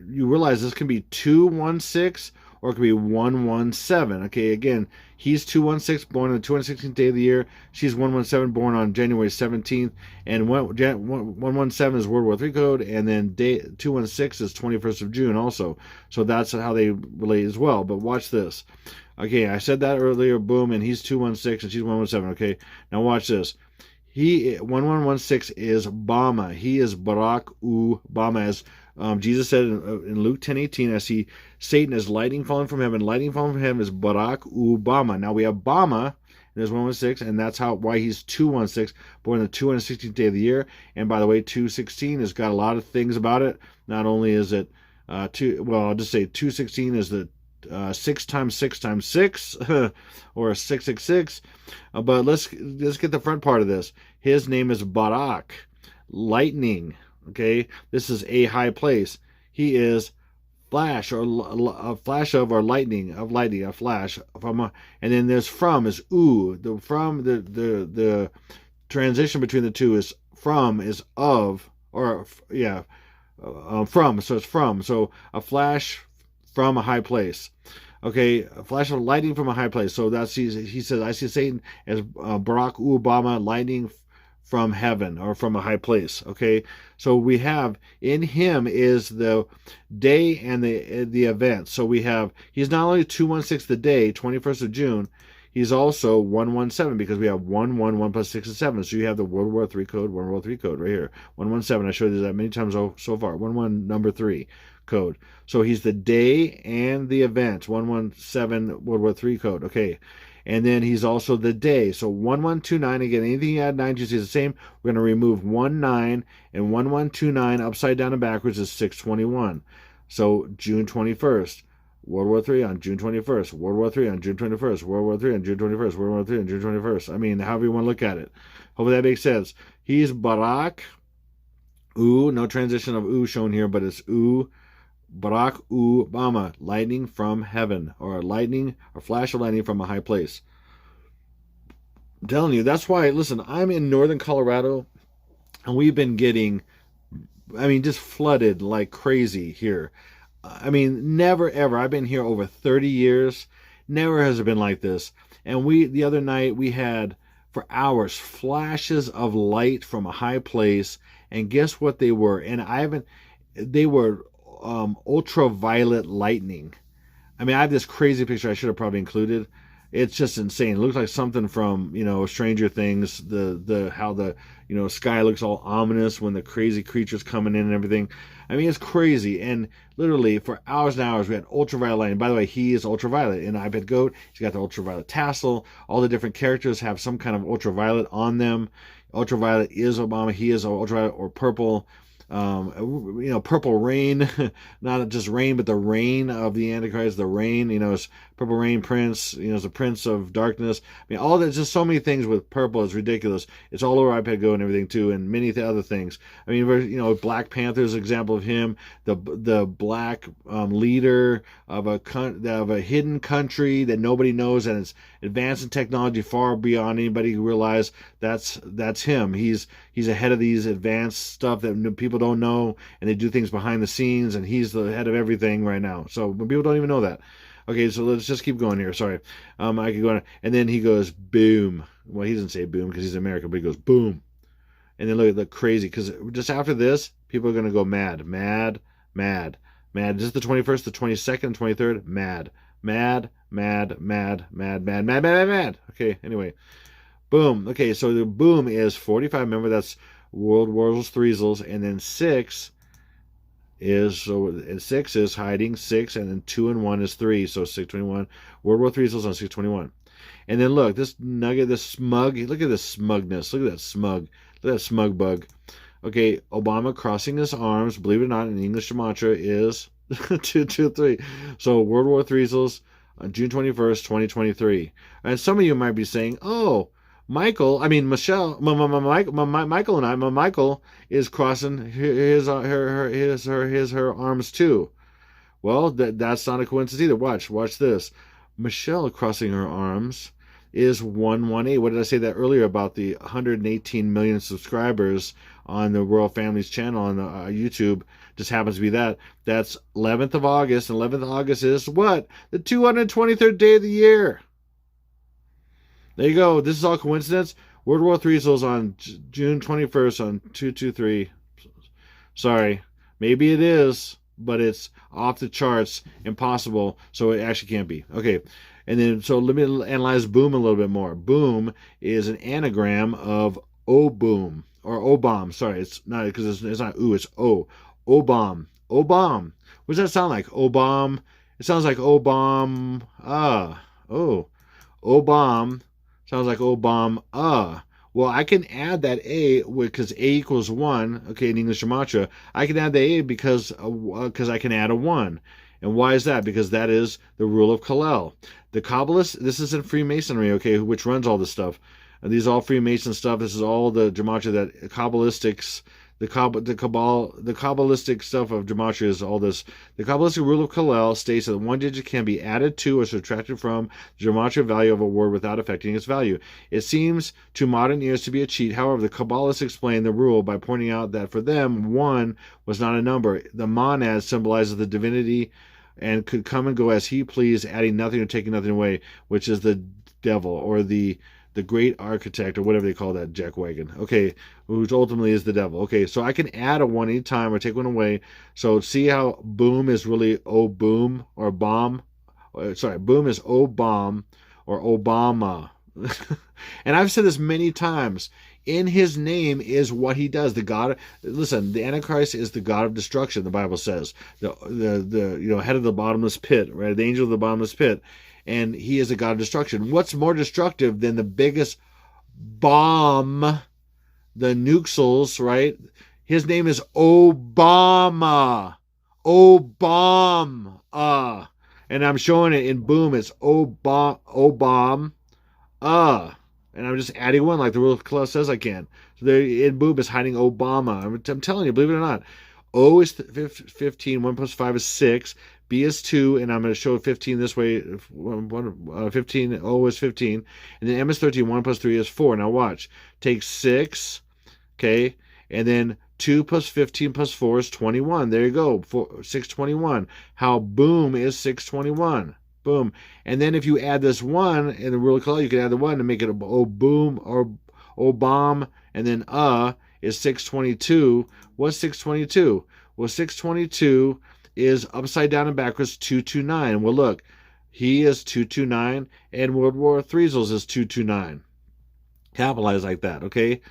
Speaker 1: you realize this can be 216 or it could be 117. Okay, again, he's 216, born on the 216th day of the year. She's 117, born on January 17th. And 117 is World War III code, and then 216 is 21st of June also. So that's how they relate as well. But watch this. Okay, I said that earlier, boom, and he's 216 and she's 117. Okay, now watch this. 1116 is Obama. He is Barack Obama, as Jesus said in Luke 10:18. I see Satan as lightning falling from heaven. Lightning falling from heaven is Barack Obama. Now we have Obama, and there's 116, and that's why he's 216, born on the 216th day of the year. And by the way, 216 has got a lot of things about it. Not only is it I'll just say 216 is the 6 times 6 times 6 or 666, but let's get the front part of this. His name is Barack, lightning. Okay, this is a high place. He is flash, or a flash of, or lightning, a flash from and then there's from is the transition between the two is from is of, or yeah, from, so it's from, so a flash from a high place. Okay, a flash of lightning from a high place. So that's, he says, I see Satan as Barack Obama, lightning from heaven, or from a high place. Okay, so we have in him is the day and the event. So we have, he's not only 216 the day, 21st of June, he's also 117, because we have 1 plus 6 is 7. So you have the World War III code, World War III code right here. 117. I showed you that many times so far. 11 number 3 code. So he's the day and the event. 117 World War III code. Okay. And then he's also the day. So 1129, again, anything you add 9 to is the same. We're going to remove 19, and 1129 upside down and backwards is 621. So June 21st. World War III on June 21st. World War III on June 21st. World War III on June 21st. World War III on June 21st. I mean, however you want to look at it. Hopefully that makes sense. He's Barack. No transition of shown here, but it's Barack Obama, lightning from heaven, or a flash of lightning from a high place. I'm telling you, that's why, listen, I'm in northern Colorado, and we've been getting, just flooded like crazy here. Never ever, I've been here over 30 years, never has it been like this. And the other night, we had, for hours, flashes of light from a high place, and guess what they were? And they were ultraviolet lightning. I have this crazy picture I should have probably included. It's just insane. It looks like something from, Stranger Things, how the sky looks all ominous when the crazy creatures coming in and everything. It's crazy. And literally for hours and hours we had ultraviolet lightning. By the way, he is ultraviolet. In iPad Goat, he's got the ultraviolet tassel. All the different characters have some kind of ultraviolet on them. Ultraviolet is Obama. He is ultraviolet, or purple. Purple rain, not just rain, but the reign of the Antichrist, the reign, it's purple rain prince, it's the prince of darkness. All that, just so many things with purple is ridiculous. It's all over iPad Go and everything too, and many other things. Black Panther's example of him, the black leader of a hidden country that nobody knows, and it's advanced in technology far beyond anybody who realized that's him. He's ahead of these advanced stuff that people don't know, and they do things behind the scenes, and he's the head of everything right now. So people don't even know that. Okay, so let's just keep going here. Sorry. I could go on. And then he goes, boom. Well, he doesn't say boom because he's American, but he goes, boom. And then look crazy, because just after this, people are going to go mad. This is the 21st, the 22nd, 23rd, mad. Okay, anyway. Boom. Okay, so the boom is 45. Remember, that's World Wars, threesels, and then 6 is hiding 6, and then 2 and 1 is 3, so 621. World War threesels on 621. And then look, this nugget, this smug. Look at this smugness. Look at that smug. Look at that smug bug. Okay, Obama crossing his arms. Believe it or not, in English mantra is 223. So World War threesels on June 21st, 2023. And some of you might be saying, oh, Michael and I, Michael is crossing her arms too. Well, that's not a coincidence either. Watch this. Michelle crossing her arms is 118. What did I say that earlier about the 118 million subscribers on the Royal Family's channel on YouTube? Just happens to be that. That's 11th of August, and 11th of August is what? The 223rd day of the year. There you go. This is all coincidence. World War III is on June 21st on 223. Sorry. Maybe it is, but it's off the charts, impossible, so it actually can't be. Okay. And then, so let me analyze boom a little bit more. Boom is an anagram of O-boom, or O-bomb. Sorry, it's not, because it's not ooh, it's O. O-bomb. O-bomb. What does that sound like? O-bomb. It sounds like O-bomb. Oh. O-bomb. Sounds like O-bomb. Well, I can add that A because A equals 1. Okay, in English gematria, I can add the A because I can add a 1. And why is that? Because that is the rule of Hillel. The Kabbalists, this is in Freemasonry, okay, which runs all this stuff. And these are all Freemason stuff. This is all the gematria that Kabbalistics, the Kabbalistic stuff of gematria is all this. The Kabbalistic rule of Hillel states that one digit can be added to or subtracted from the gematria value of a word without affecting its value. It seems to modern ears to be a cheat. However, the Kabbalists explain the rule by pointing out that for them, 1 was not a number. The monad symbolizes the divinity and could come and go as he pleased, adding nothing or taking nothing away, which is the devil, or the great architect, or whatever they call that jackwagon. Okay, which ultimately is the devil. Okay, so I can add a 1 anytime or take 1 away. So see how boom is really O-boom or bomb? Sorry, boom is O-bomb or Obama. And I've said this many times. In his name is what he does. The God, listen, the Antichrist is the God of destruction, the Bible says. The head of the bottomless pit, right? The angel of the bottomless pit. And he is a God of destruction. What's more destructive than the biggest bomb, the Nuxels, right? His name is Obama. Obama. And I'm showing it in boom. It's Obama. And I'm just adding 1 like the rule of Hillel says I can. So there in boom is hiding Obama. I'm telling you, believe it or not. O is 15. 1 plus 5 is 6. B is 2, and I'm going to show 15 this way. 15, O is 15. And then M is 13. 1 plus 3 is 4. Now watch. Take 6, okay, and then 2 plus 15 plus 4 is 21. There you go. 621. How boom is 621. Boom. And then if you add this 1 in the rule of Hillel, you can add the 1 to make it a boom or bomb, and then is 622. What's 622? Well, 622 is upside down and backwards 229. Well, look, he is 229, and World War III's is 229. Capitalized like that, okay?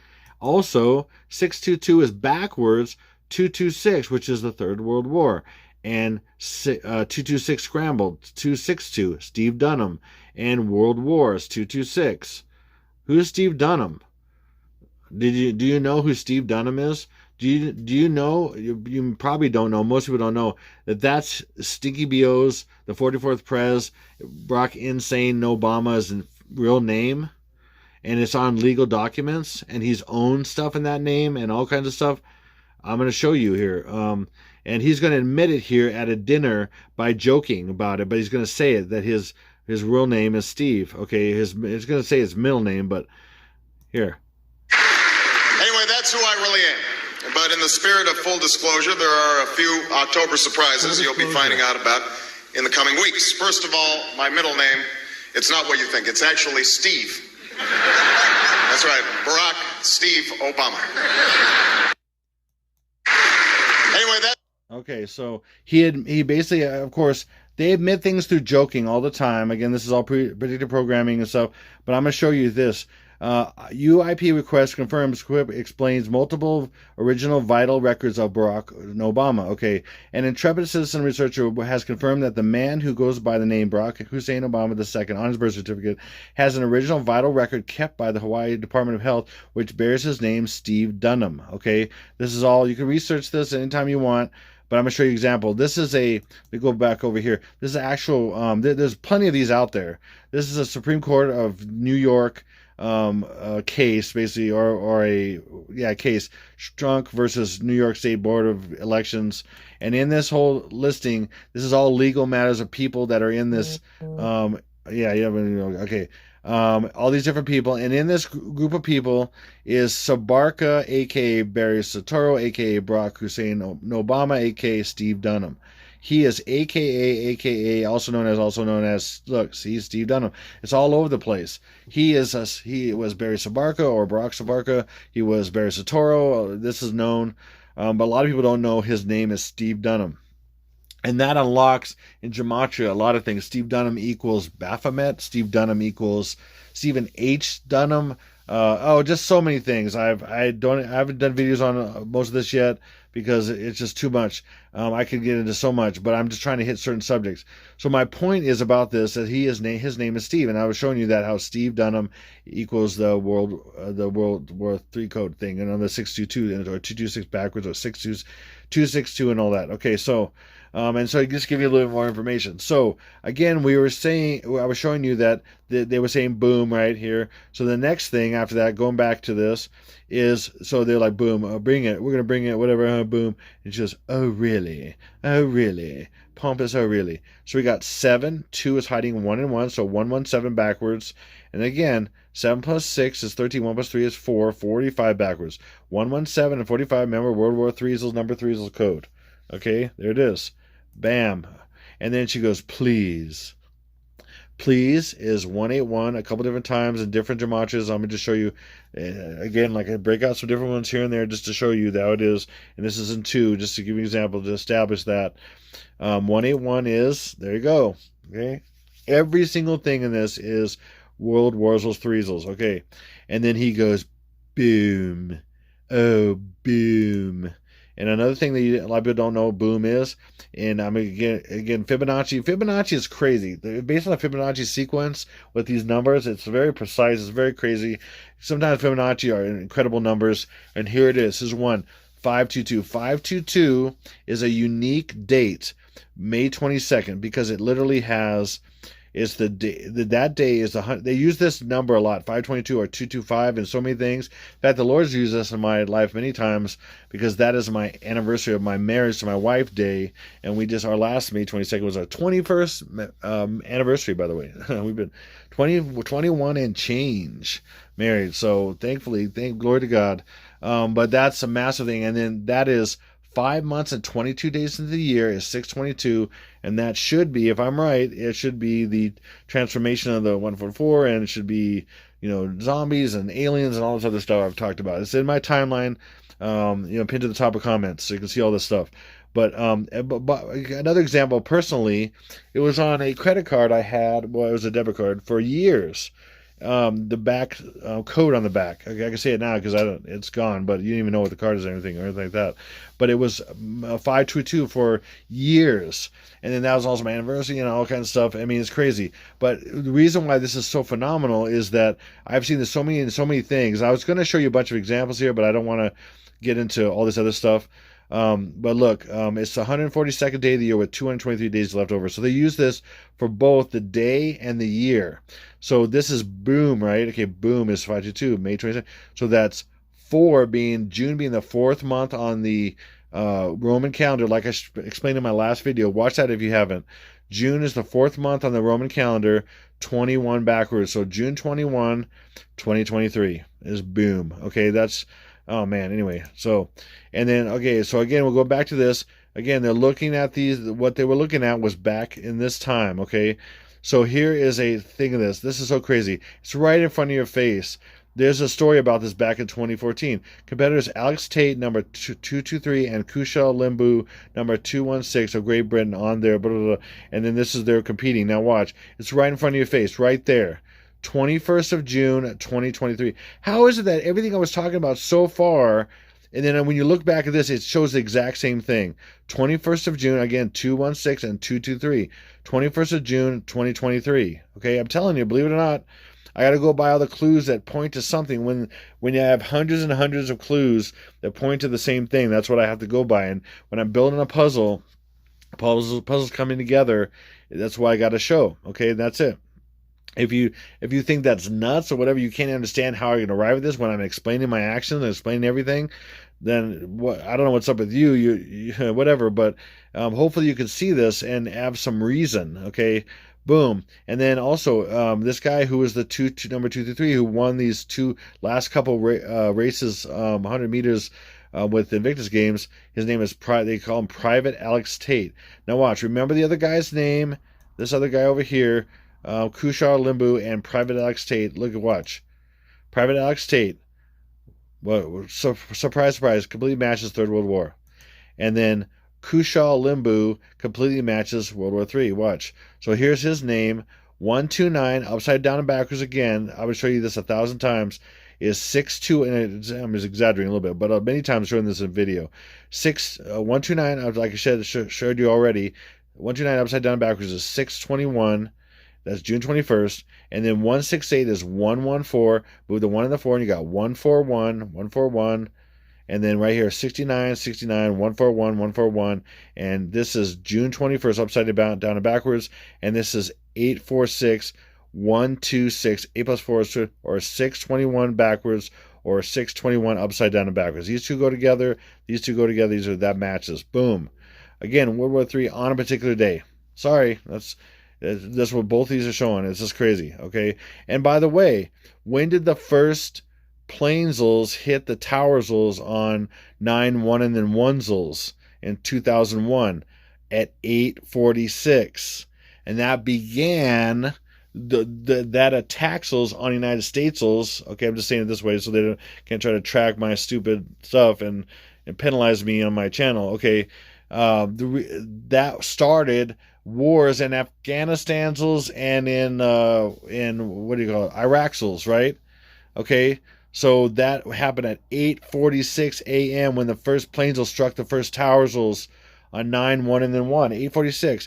Speaker 1: Also, 622 is backwards 226, which is the Third World War. And 226 scrambled, 262, Steve Dunham. And World Wars, 226. Who's Steve Dunham? Do you know who Steve Dunham is? Do you know? You probably don't know. Most people don't know that's Stinky B.O.'s, the 44th Prez, Barack Insane Obama's real name, and it's on legal documents, and he's owned stuff in that name and all kinds of stuff. I'm going to show you here. And he's going to admit it here at a dinner by joking about it, but he's going to say it that his real name is Steve. Okay, it's going to say his middle name, but here.
Speaker 2: Anyway, that's who I really am. But in the spirit of full disclosure, there are a few October surprises you'll be finding out about in the coming weeks. First of all, my middle name, it's not what you think. It's actually Steve. That's right, Barack Steve Obama. Anyway, that.
Speaker 1: Okay, so he basically, of course, they admit things through joking all the time. Again, this is all predictive programming and stuff, but I'm going to show you this. UIP request confirms Quip explains multiple original vital records of Barack Obama. Okay, an intrepid citizen researcher has confirmed that the man who goes by the name Barack Hussein Obama II on his birth certificate has an original vital record kept by the Hawaii Department of Health, which bears his name, Steve Dunham. Okay, this is all. You can research this anytime you want. But I'm going to show you an example. This is we go back over here. This is actual, there's plenty of these out there. This is a Supreme Court of New York case, basically, or a case, Strunk versus New York State Board of Elections. And in this whole listing, this is all legal matters of people that are in this. Okay. All these different people, and in this group of people is Sabarka, aka Barry Soetoro, aka Barack Hussein Obama, aka Steve Dunham. He is aka also known as look, see, Steve Dunham. It's all over the place. He was Barry Sabarka or Barack Sabarka. He was Barry Soetoro. This is known, but a lot of people don't know his name is Steve Dunham. And that unlocks in gematria a lot of things. Steve Dunham equals Baphomet. Steve Dunham equals Stephen H. Dunham. Just so many things. I haven't done videos on most of this yet because it's just too much. I could get into so much, but I'm just trying to hit certain subjects. So my point is about this that his name is Steve, and I was showing you that how Steve Dunham equals the World War III code thing, and on the 622 or 226 backwards or 262 and all that. Okay, so. And so I just give you a little bit more information. So again, I was showing you that they were saying boom right here. So the next thing after that, going back to this, is so they're like boom, bring it, we're gonna bring it, whatever, boom. And she goes, oh really, pompous, oh really. So we got 7, 2 is hiding 1 and 1, so 117 backwards. And again, 7 plus 6 is 13, 1 plus 3 is 4, 45 backwards. 117 and 45. Remember, World War III number 3 is code. Okay, there it is. Bam. And then she goes, please. Please is 181 a couple different times in different gematrias. I'm going to just show you, again, like I break out some different ones here and there just to show you how it is. And this is in 2, just to give you an example to establish that. 181 is, there you go. Okay. Every single thing in this is World Warzels, Threezels. Okay. And then he goes, boom. Oh, boom. And another thing that a lot of people don't know boom is, and I'm again Fibonacci. Fibonacci is crazy. Based on the Fibonacci sequence with these numbers, it's very precise. It's very crazy. Sometimes Fibonacci are incredible numbers. And here it is. This is 522. 522 is a unique date, May 22nd, because it literally has. It's the day, that day is they use this number a lot, 522 or 225 and so many things. In fact, the Lord's used this in my life many times because that is my anniversary of my marriage to my wife day. And our last May 22nd was our 21st anniversary, by the way. We've been 21 and change married. So thankfully, thank glory to God. But that's a massive thing. And then that is 5 months and 22 days into the year is 622, and that should be, if I'm right, it should be the transformation of the 144, and it should be, zombies and aliens and all this other stuff I've talked about. It's in my timeline, pinned to the top of comments, so you can see all this stuff. But another example, personally, it was on a credit card I had. Well, it was a debit card for years. The back code on the back. I can say it now because it's gone, but you don't even know what the card is or anything like that. But it was 522 for years, and then that was also my anniversary, all kinds of stuff. I mean, it's crazy. But the reason why this is so phenomenal is that I've seen this so many things. I was going to show you a bunch of examples here, but I don't want to get into all this other stuff. But look, it's the 142nd day of the year with 223 days left over. So they use this for both the day and the year. So this is boom, right? Okay, boom is 522, May 22nd. So that's June being the 4th month on the Roman calendar. Like I explained in my last video, watch that if you haven't. June is the 4th month on the Roman calendar, 21 backwards. So June 21, 2023 is boom. Okay, that's... Oh man, anyway, so again, we'll go back to this. Again, they're looking at what they were looking at was back in this time, okay? So here is a thing of this. This is so crazy. It's right in front of your face. There's a story about this back in 2014. Competitors Alex Tate, number 223, and Kushal Limbu, number 216 of Great Britain on there, blah, blah, blah. And then this is they're competing. Now watch. It's right in front of your face, right there. 21st of June, 2023. How is it that everything I was talking about so far, and then when you look back at this, it shows the exact same thing. 21st of June, again, 216 and 223. 21st of June, 2023. Okay, I'm telling you, believe it or not, I got to go by all the clues that point to something. When you have hundreds and hundreds of clues that point to the same thing, that's what I have to go by. And when I'm building a puzzles coming together, that's why I got to show. Okay, that's it. If you think that's nuts or whatever, you can't understand how I can arrive at this when I'm explaining my actions and explaining everything, then what? I don't know what's up with you, whatever. But hopefully you can see this and have some reason. Okay, boom. And then also this guy who was the number 2 through 3 who won these two last couple races, 100 meters. With Invictus games, his name is they call him Private Alex Tate. Now watch, remember the other guy's name, this other guy over here, Kushar Limbu and Private Alex Tate. Look at watch. Private Alex Tate. Well, surprise, surprise, completely matches Third World War. And then Kushal Limbu completely matches World War III. Watch. So here's his name. 129 upside down and backwards again. I would show you this 1,000 times. Is 6'2", and I'm just exaggerating a little bit, but many times showing this in video. 129, like I said, showed you already. 129 upside down and backwards is 621. That's June 21st. And then 168 is 114. Move the 1 and the 4, and you got 141, 141. And then right here, 69, 69, 141, 141. And this is June 21st, upside down and backwards. And this is 846, 126. 8 plus 4 is 2, or 621 backwards, or 621 upside down and backwards. These two go together. These two go together. That matches. Boom. Again, World War III on a particular day. Sorry, that's what both these are showing. It's just crazy. Okay. And by the way, when did the first Plainsills hit the Towersills on 9-1 and then 1sills in 2001 at 8:46, and that began that attacksills on United Statesills. Okay, I'm just saying it this way so they can't try to track my stupid stuff and penalize me on my channel. Okay, that started wars in Afghanistansills and in what do you call it, Iraqsills, right? Okay. So that happened at 8:46 a.m. when the first Plainsills struck the first Towersills on 9-1 and then 1. 8:46.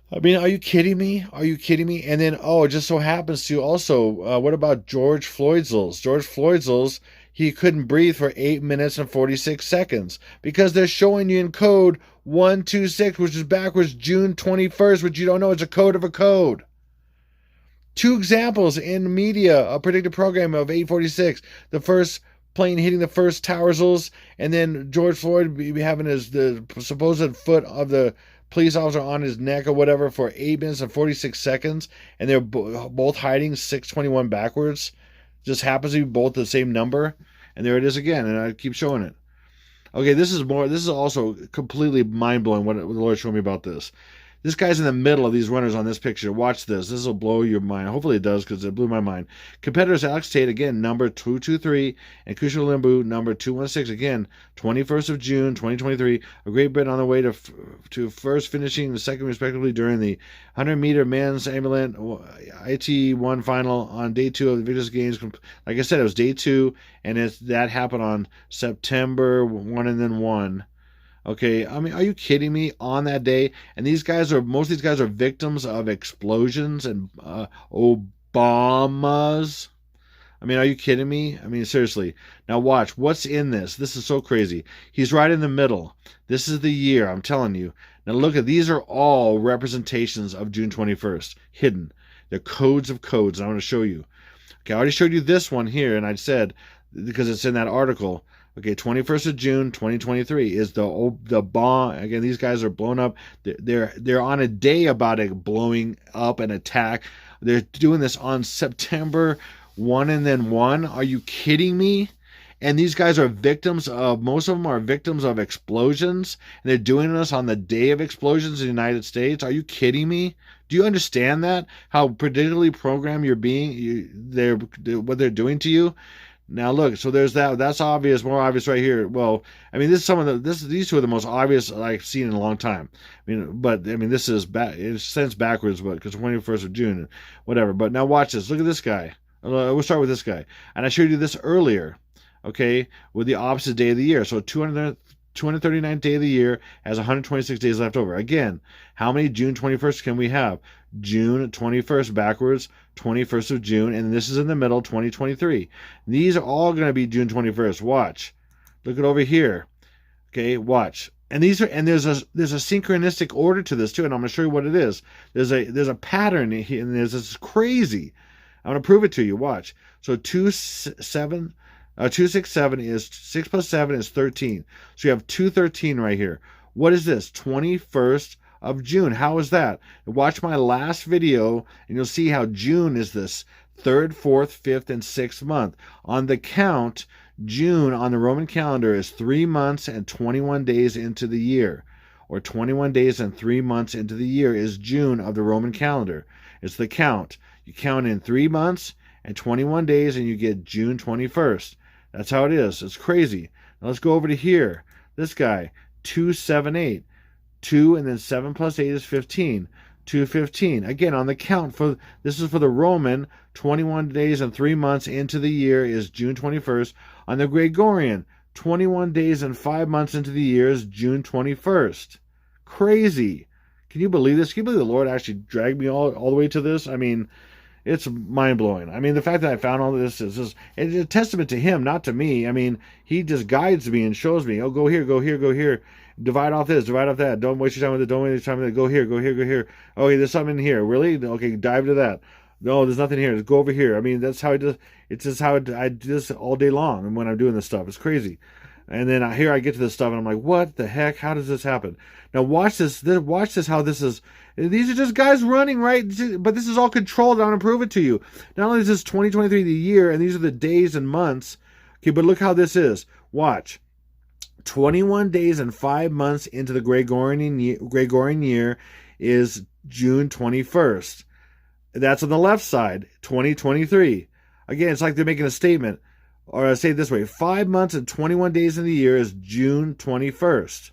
Speaker 1: I mean, are you kidding me? Are you kidding me? And then, it just so happens to also, what about George Floydsills? George Floydsills, he couldn't breathe for 8 minutes and 46 seconds because they're showing you in code 126, which is backwards June 21st, which you don't know. It's a code of a code. Two examples in media, a predictive program of 846. The first plane hitting the first Towersills, and then George Floyd having the supposed foot of the police officer on his neck or whatever for 8 minutes and 46 seconds, and they're both hiding 621 backwards. Just happens to be both the same number, and there it is again, and I keep showing it. Okay, this is also completely mind-blowing what the Lord showed me about this. This guy's in the middle of these runners on this picture. Watch this. This will blow your mind. Hopefully it does, because it blew my mind. Competitors Alex Tate, again, number 223, and Kushal Limbu, number 216. Again, 21st of June, 2023. A Great Britain on the way to first, finishing the second, respectively, during the 100-meter men's ambulance IT1 final on day 2 of the Invictus Games. Like I said, it was day 2, and that happened on September 1 and then 1. Okay, I mean, are you kidding me? On that day, and most of these guys are victims of explosions and Obamas. I mean, are you kidding me? I mean, seriously. Now watch, what's in this? This is so crazy. He's right in the middle. This is the year, I'm telling you. Now look these are all representations of June 21st, hidden. They're codes of codes, and I want to show you. Okay, I already showed you this one here, and I said, because it's in that article. Okay, 21st of June, 2023 is the bomb. Again, these guys are blown up. They're on a day about it blowing up an attack. They're doing this on September 1 and then 1. Are you kidding me? And these guys are most of them are victims of explosions. And they're doing this on the day of explosions in the United States. Are you kidding me? Do you understand that? How predictably programmed you're being, what they're doing to you? Now look, so there's that. That's obvious, more obvious right here. Well, I mean, these two are the most obvious I've seen in a long time. This is it's since backwards, but because 21st of June, whatever. But now watch this. Look at this guy. We'll start with this guy, and I showed you this earlier. Okay, with the opposite day of the year. So 239th day of the year has 126 days left over. Again, how many June 21st can we have? June 21st backwards, 21st of June, and this is in the middle, 2023. These are all going to be June 21st. Watch. Look at over here. Okay, watch. And these are, and there's a synchronistic order to this too, and I'm going to show you what it is. There's a pattern here, and this crazy. I'm going to prove it to you. Watch. So 267 is 6 plus 7 is 13. So you have 213 right here. What is this? 21st of June. How is that? Watch my last video, and you'll see how June is this 3rd, 4th, 5th, and 6th month. On the count, June on the Roman calendar is 3 months and 21 days into the year, or 21 days and 3 months into the year is June of the Roman calendar. It's the count. You count in 3 months and 21 days and you get June 21st. That's how it is. It's crazy. Now let's go over to here. This guy, 278. 2 and then 7 plus 8 is 15. 215. Again, on the count, for this is for the Roman, 21 days and 3 months into the year is June 21st. On the Gregorian, 21 days and 5 months into the year is June 21st. Crazy. Can you believe this? Can you believe the Lord actually dragged me all the way to this? I mean, it's mind-blowing. I mean, the fact that I found all this is just, it's a testament to him, not to me. I mean, he just guides me and shows me, oh, go here, go here, go here. Divide off this, divide off that. Don't waste your time with it. Don't waste your time with it. Go here, go here, go here. Okay, there's something in here. Really? Okay, dive to that. No, there's nothing here. Just go over here. I mean, that's how I do. It's just how I do this all day long. And when I'm doing this stuff, it's crazy. And then here I get to this stuff, and I'm like, what the heck? How does this happen? Now watch this. Watch this. How this is. These are just guys running, right? But this is all controlled. I'm gonna prove it to you. Not only is this 2023 the year, and these are the days and months. Okay, but look how this is. Watch. 21 days and 5 months into the Gregorian year is June 21st. That's on the left side, 2023. Again, it's like they're making a statement. Or I say it this way, 5 months and 21 days in the year is June 21st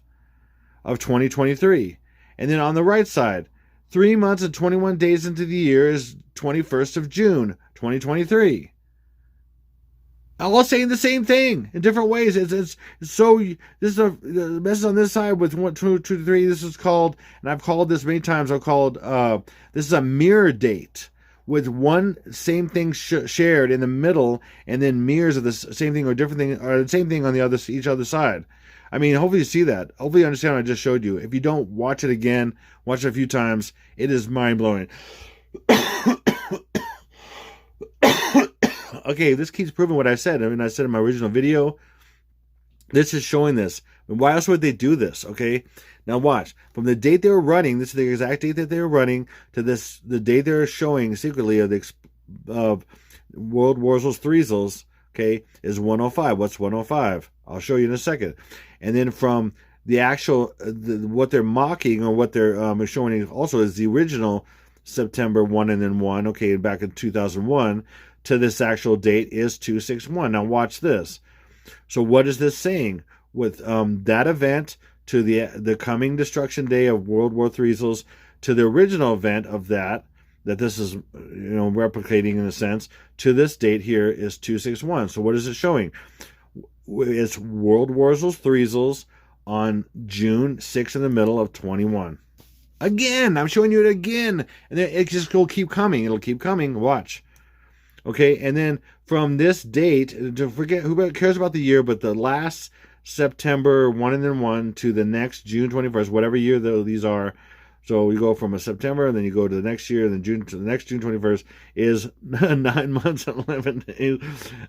Speaker 1: of 2023. And then on the right side, 3 months and 21 days into the year is 21st of June, 2023. All saying the same thing in different ways. It's so, this is the message on this side with 1, 2, 3. This is called, and I've called this many times, I've called, this is a mirror date with one same thing shared in the middle, and then mirrors of the same thing or different thing, or the same thing on each other side. I mean, hopefully you see that. Hopefully you understand what I just showed you. If you don't, watch it again, watch it a few times. It is mind-blowing. Okay, this keeps proving what I said. I mean, I said in my original video, this is showing this. Why else would they do this? Okay, now watch. From the date they were running, this is the exact date that they were running, to this, the date they're showing secretly of WWlll threesels, okay, is 105. What's 105? I'll show you in a second. And then from the actual, what they're mocking, or what they're showing also is the original September 1 and then 1, okay, back in 2001, to this actual date is 261. Now watch this. So what is this saying? With that event to the coming destruction day of WWlll to the original event of that this is, replicating in a sense, to this date here is 261. So what is it showing? It's WWlll threesels on June 6th in the middle of 21. Again, I'm showing you it again. And then it just will keep coming. It'll keep coming. Watch. Okay, and then from this date, to forget, who cares about the year, but the last September 1 and then 1 to the next June 21st, whatever year these are. So we go from a September, and then you go to the next year, and then June to the next June 21st is 9 months and 11 days.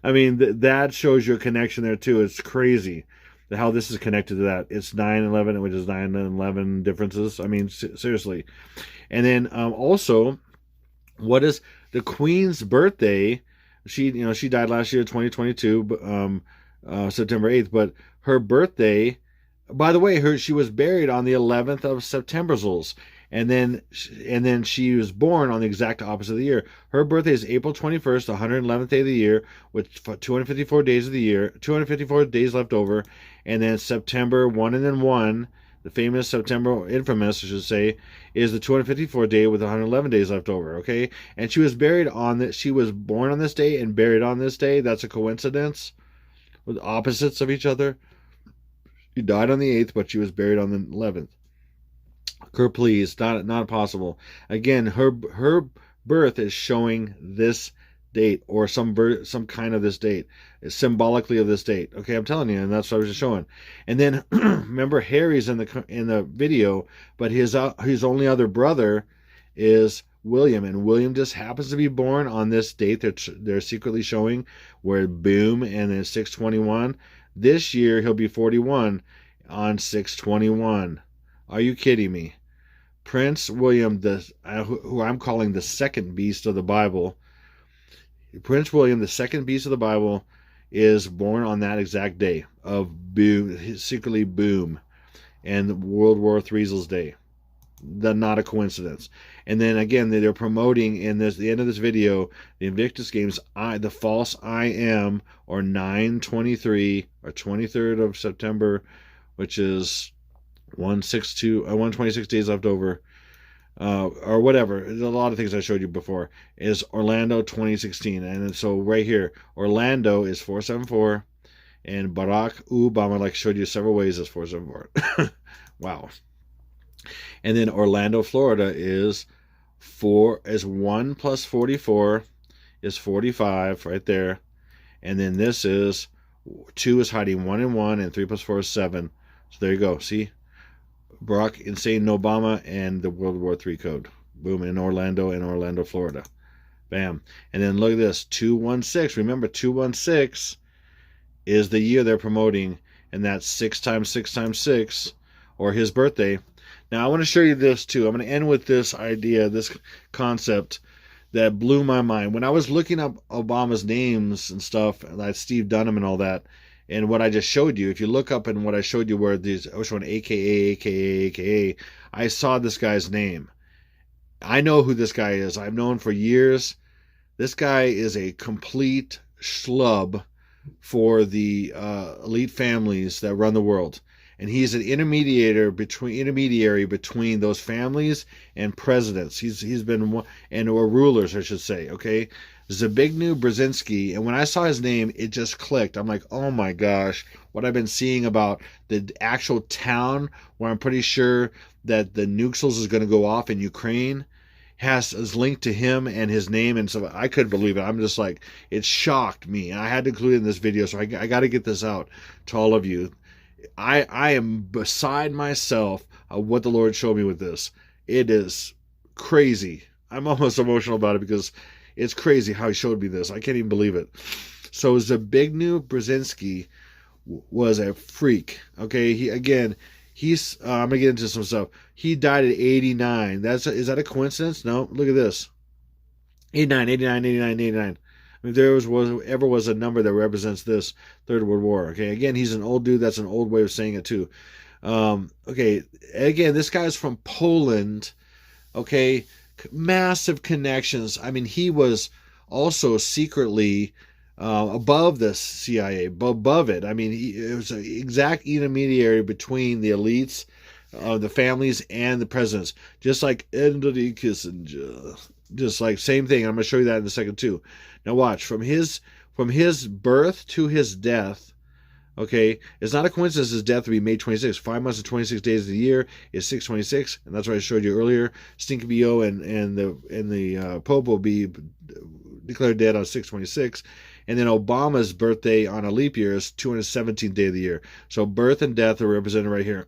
Speaker 1: I mean, that shows you a connection there too. It's crazy how this is connected to that. It's 9/11, which is 9 and 11 differences. I mean, seriously. And then also, what is the Queen's birthday? She died last year, 2022, September 8th. But her birthday, by the way, she was buried on the 11th of September, and then she was born on the exact opposite of the year. Her birthday is April 21st, the 111th day of the year, with 254 days of the year, 254 days left over, and then September 1 and then 1. The famous September, infamous, I should say, is the 254th day with 111 days left over, okay? And she was buried on this, she was born on this day and buried on this day. That's a coincidence? With opposites of each other? She died on the 8th, but she was buried on the 11th. Please, not possible. Again, her birth is showing this date, or some kind of this date, symbolically of this date. Okay, I'm telling you, and that's what I was just showing. And then remember, Harry's in the video, but his only other brother is William, and William just happens to be born on this date that they're secretly showing, where boom, and then 6/21. This year he'll be 41 on 6/21. Are you kidding me? Prince William, who I'm calling the second beast of the Bible, Prince William, the second beast of the Bible, is born on that exact day of boom, secretly boom, and World War III's day. Not a coincidence. And then again, they're promoting in the end of this video, the Invictus games, the false I am, or 9/23, or 23rd of September, which is 126 days left over, or whatever. There's a lot of things I showed you before. Is Orlando 2016, and so right here, Orlando is 474, and Barack Obama, like I showed you several ways, is 474. Wow. And then Orlando, Florida is 1 plus 44 is 45 right there. And then this is 2 is hiding 1 and 1, and 3 plus 4 is 7. So there you go. See? Barack Insane Obama and the World War III code. Boom, in Orlando, Florida. Bam. And then look at this. 216. Remember, 216 is the year they're promoting, and that's 6 times 6 times 6, or his birthday. Now, I want to show you this, too. I'm going to end with this idea, this concept that blew my mind. When I was looking up Obama's names and stuff, like Steve Dunham and all that, and what I just showed you, if you look up in what I showed you, where I was showing AKA, I saw this guy's name. I know who this guy is. I've known for years. This guy is a complete schlub for the elite families that run the world. And he's an intermediary between those families and presidents. He's been one, or rulers, I should say. Okay, Zbigniew Brzezinski. And when I saw his name, it just clicked. I'm like, oh my gosh, what I've been seeing about the actual town where I'm pretty sure that the Nuxels is going to go off in Ukraine is linked to him and his name. And so I couldn't believe it. I'm just like, it shocked me. And I had to include it in this video, so I got to get this out to all of you. I am beside myself of what the Lord showed me with this. It is crazy. I'm almost emotional about it because it's crazy how he showed me this. I can't even believe it. So Zbigniew Brzezinski was a freak. Okay, he's I'm gonna get into some stuff. He died at 89. Is that a coincidence? No. Look at this. 89. If there ever was a number that represents this Third World War. Okay, again, he's an old dude. That's an old way of saying it too. Okay, again, this guy's from Poland. Okay, massive connections. I mean, he was also secretly above the CIA, above it. I mean, it was an exact intermediary between the elites, the families, and the presidents. Just like Henry Kissinger. Just like same thing. I'm going to show you that in a second too. Now watch, from his birth to his death. Okay, it's not a coincidence his death will be May 26th. 5 months and 26 days of the year is 6/26, and that's what I showed you earlier. Stinky BO and the Pope will be declared dead on 6/26, and then Obama's birthday on a leap year is 217th day of the year. So birth and death are represented right here.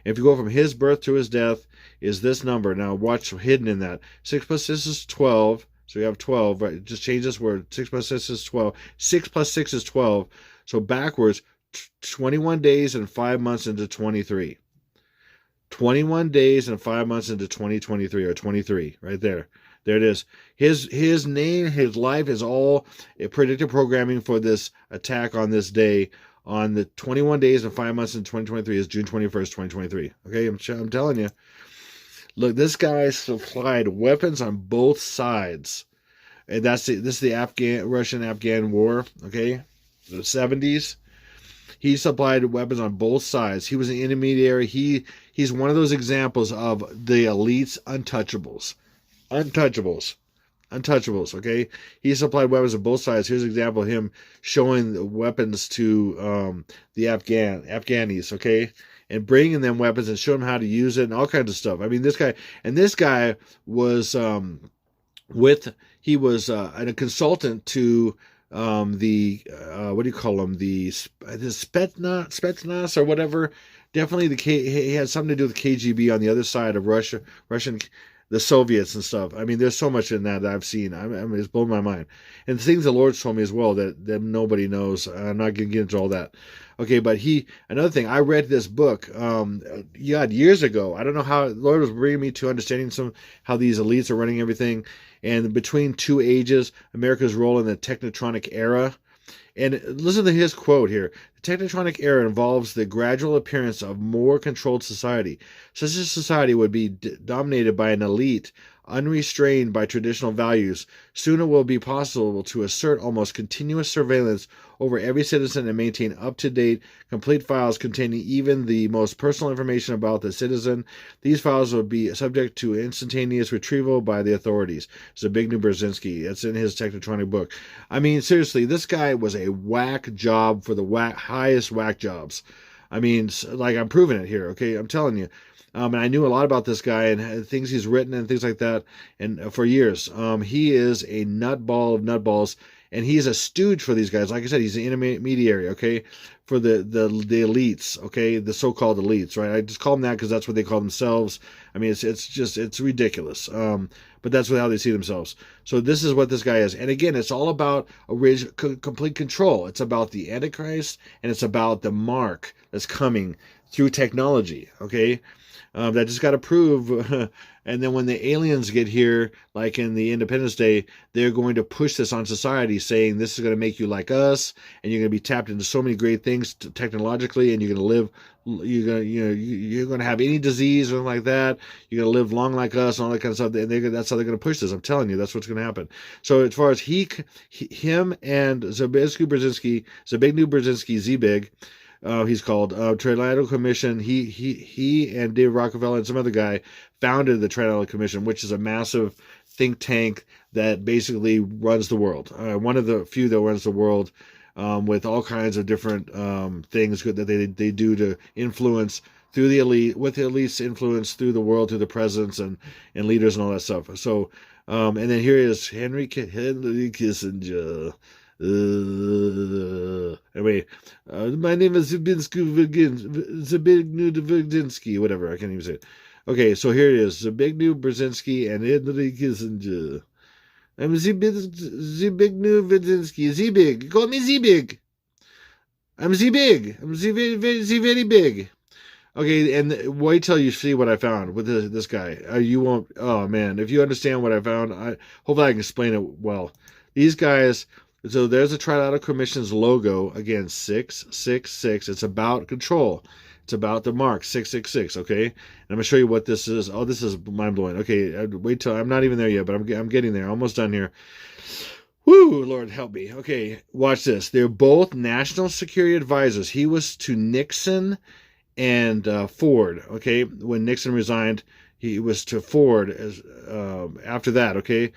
Speaker 1: If you go from his birth to his death, is this number. Now watch, hidden in that. 6 plus 6 is 12. So you have 12, right? Just change this word. 6 plus 6 is 12. 6 plus 6 is 12. So backwards, 21 days and 5 months into 23. 21 days and 5 months into 2023, or 23, right there. There it is. His name, his life is all predictive programming for this attack on this day. On the 21 days and 5 months in 2023 is June 21st, 2023. Okay, I'm telling you. Look, this guy supplied weapons on both sides. And this is the Russian-Afghan war, okay? The 70s. He supplied weapons on both sides. He was an intermediary. He's one of those examples of the elite's untouchables. Untouchables, okay? He supplied weapons on both sides. Here's an example of him showing the weapons to the Afghanis, okay? And bringing them weapons and showing them how to use it and all kinds of stuff. I mean, this guy was he was a consultant to the what do you call them, the Spetsnaz or whatever. Definitely he had something to do with KGB on the other side of Russian, the Soviets and stuff. I mean, there's so much in that I've seen. I mean, it's blown my mind. And things the Lord's told me as well that nobody knows. I'm not going to get into all that. Okay, but another thing, I read this book, years ago. I don't know how the Lord was bringing me to understanding how these elites are running everything. And between two ages, America's role in the technotronic era. And listen to his quote here. The technotronic era involves the gradual appearance of more controlled society. Such a society would be dominated by an elite, unrestrained by traditional values. Soon it will be possible to assert almost continuous surveillance over every citizen and maintain up-to-date, complete files containing even the most personal information about the citizen. These files will be subject to instantaneous retrieval by the authorities. It's a big new Brzezinski. That's in his Technotronic book. I mean, seriously, this guy was a whack job for the highest whack jobs. I mean, like, I'm proving it here, okay? I'm telling you. And I knew a lot about this guy and things he's written and things like that, and for years. He is a nutball of nutballs, and he's a stooge for these guys. Like I said, he's an intermediary, okay, for the elites, okay, the so-called elites, right? I just call them that because that's what they call themselves. I mean, it's ridiculous. But that's how they see themselves. So this is what this guy is. And again, it's all about complete control. It's about the Antichrist, and it's about the mark that's coming through technology, okay? That just got to prove. And then when the aliens get here, like in the Independence Day, they're going to push this on society, saying this is going to make you like us, and you're going to be tapped into so many great things technologically, and you're going to live. You're going to have any disease or anything like that. You're going to live long like us, and all that kind of stuff. And that's how they're going to push this. I'm telling you, that's what's going to happen. So as far as him and Brzezinski, Zbigniew Brzezinski, Z-Big. He's called Trilateral Commission. He and David Rockefeller and some other guy founded the Trilateral Commission, which is a massive think tank that basically runs the world. One of the few that runs the world, with all kinds of different things that they do to influence through the elite, with the elite's influence through the world, through the presidents and leaders and all that stuff. So, and then here is Henry Kissinger. Anyway, my name is Zbigniew whatever, I can't even say it. Okay, so here it is, Zbigniew Brzezinski and Henry Kissinger. I'm Zbigniew Brzezinski. Z-Big, call me Z-Big. I'm Z-Big. I'm Z-very big. Okay, and wait till you see what I found with this guy. You won't, oh man, if you understand what I found, hopefully I can explain it well. These guys... So there's a Trilateral Commission's logo, again, 666. It's about control. It's about the mark, 666, okay? And I'm going to show you what this is. Oh, this is mind-blowing. Okay, wait till, I'm not even there yet, but I'm getting there. Almost done here. Woo, Lord help me. Okay, watch this. They're both national security advisors. He was to Nixon and Ford, okay? When Nixon resigned, he was to Ford after that, okay?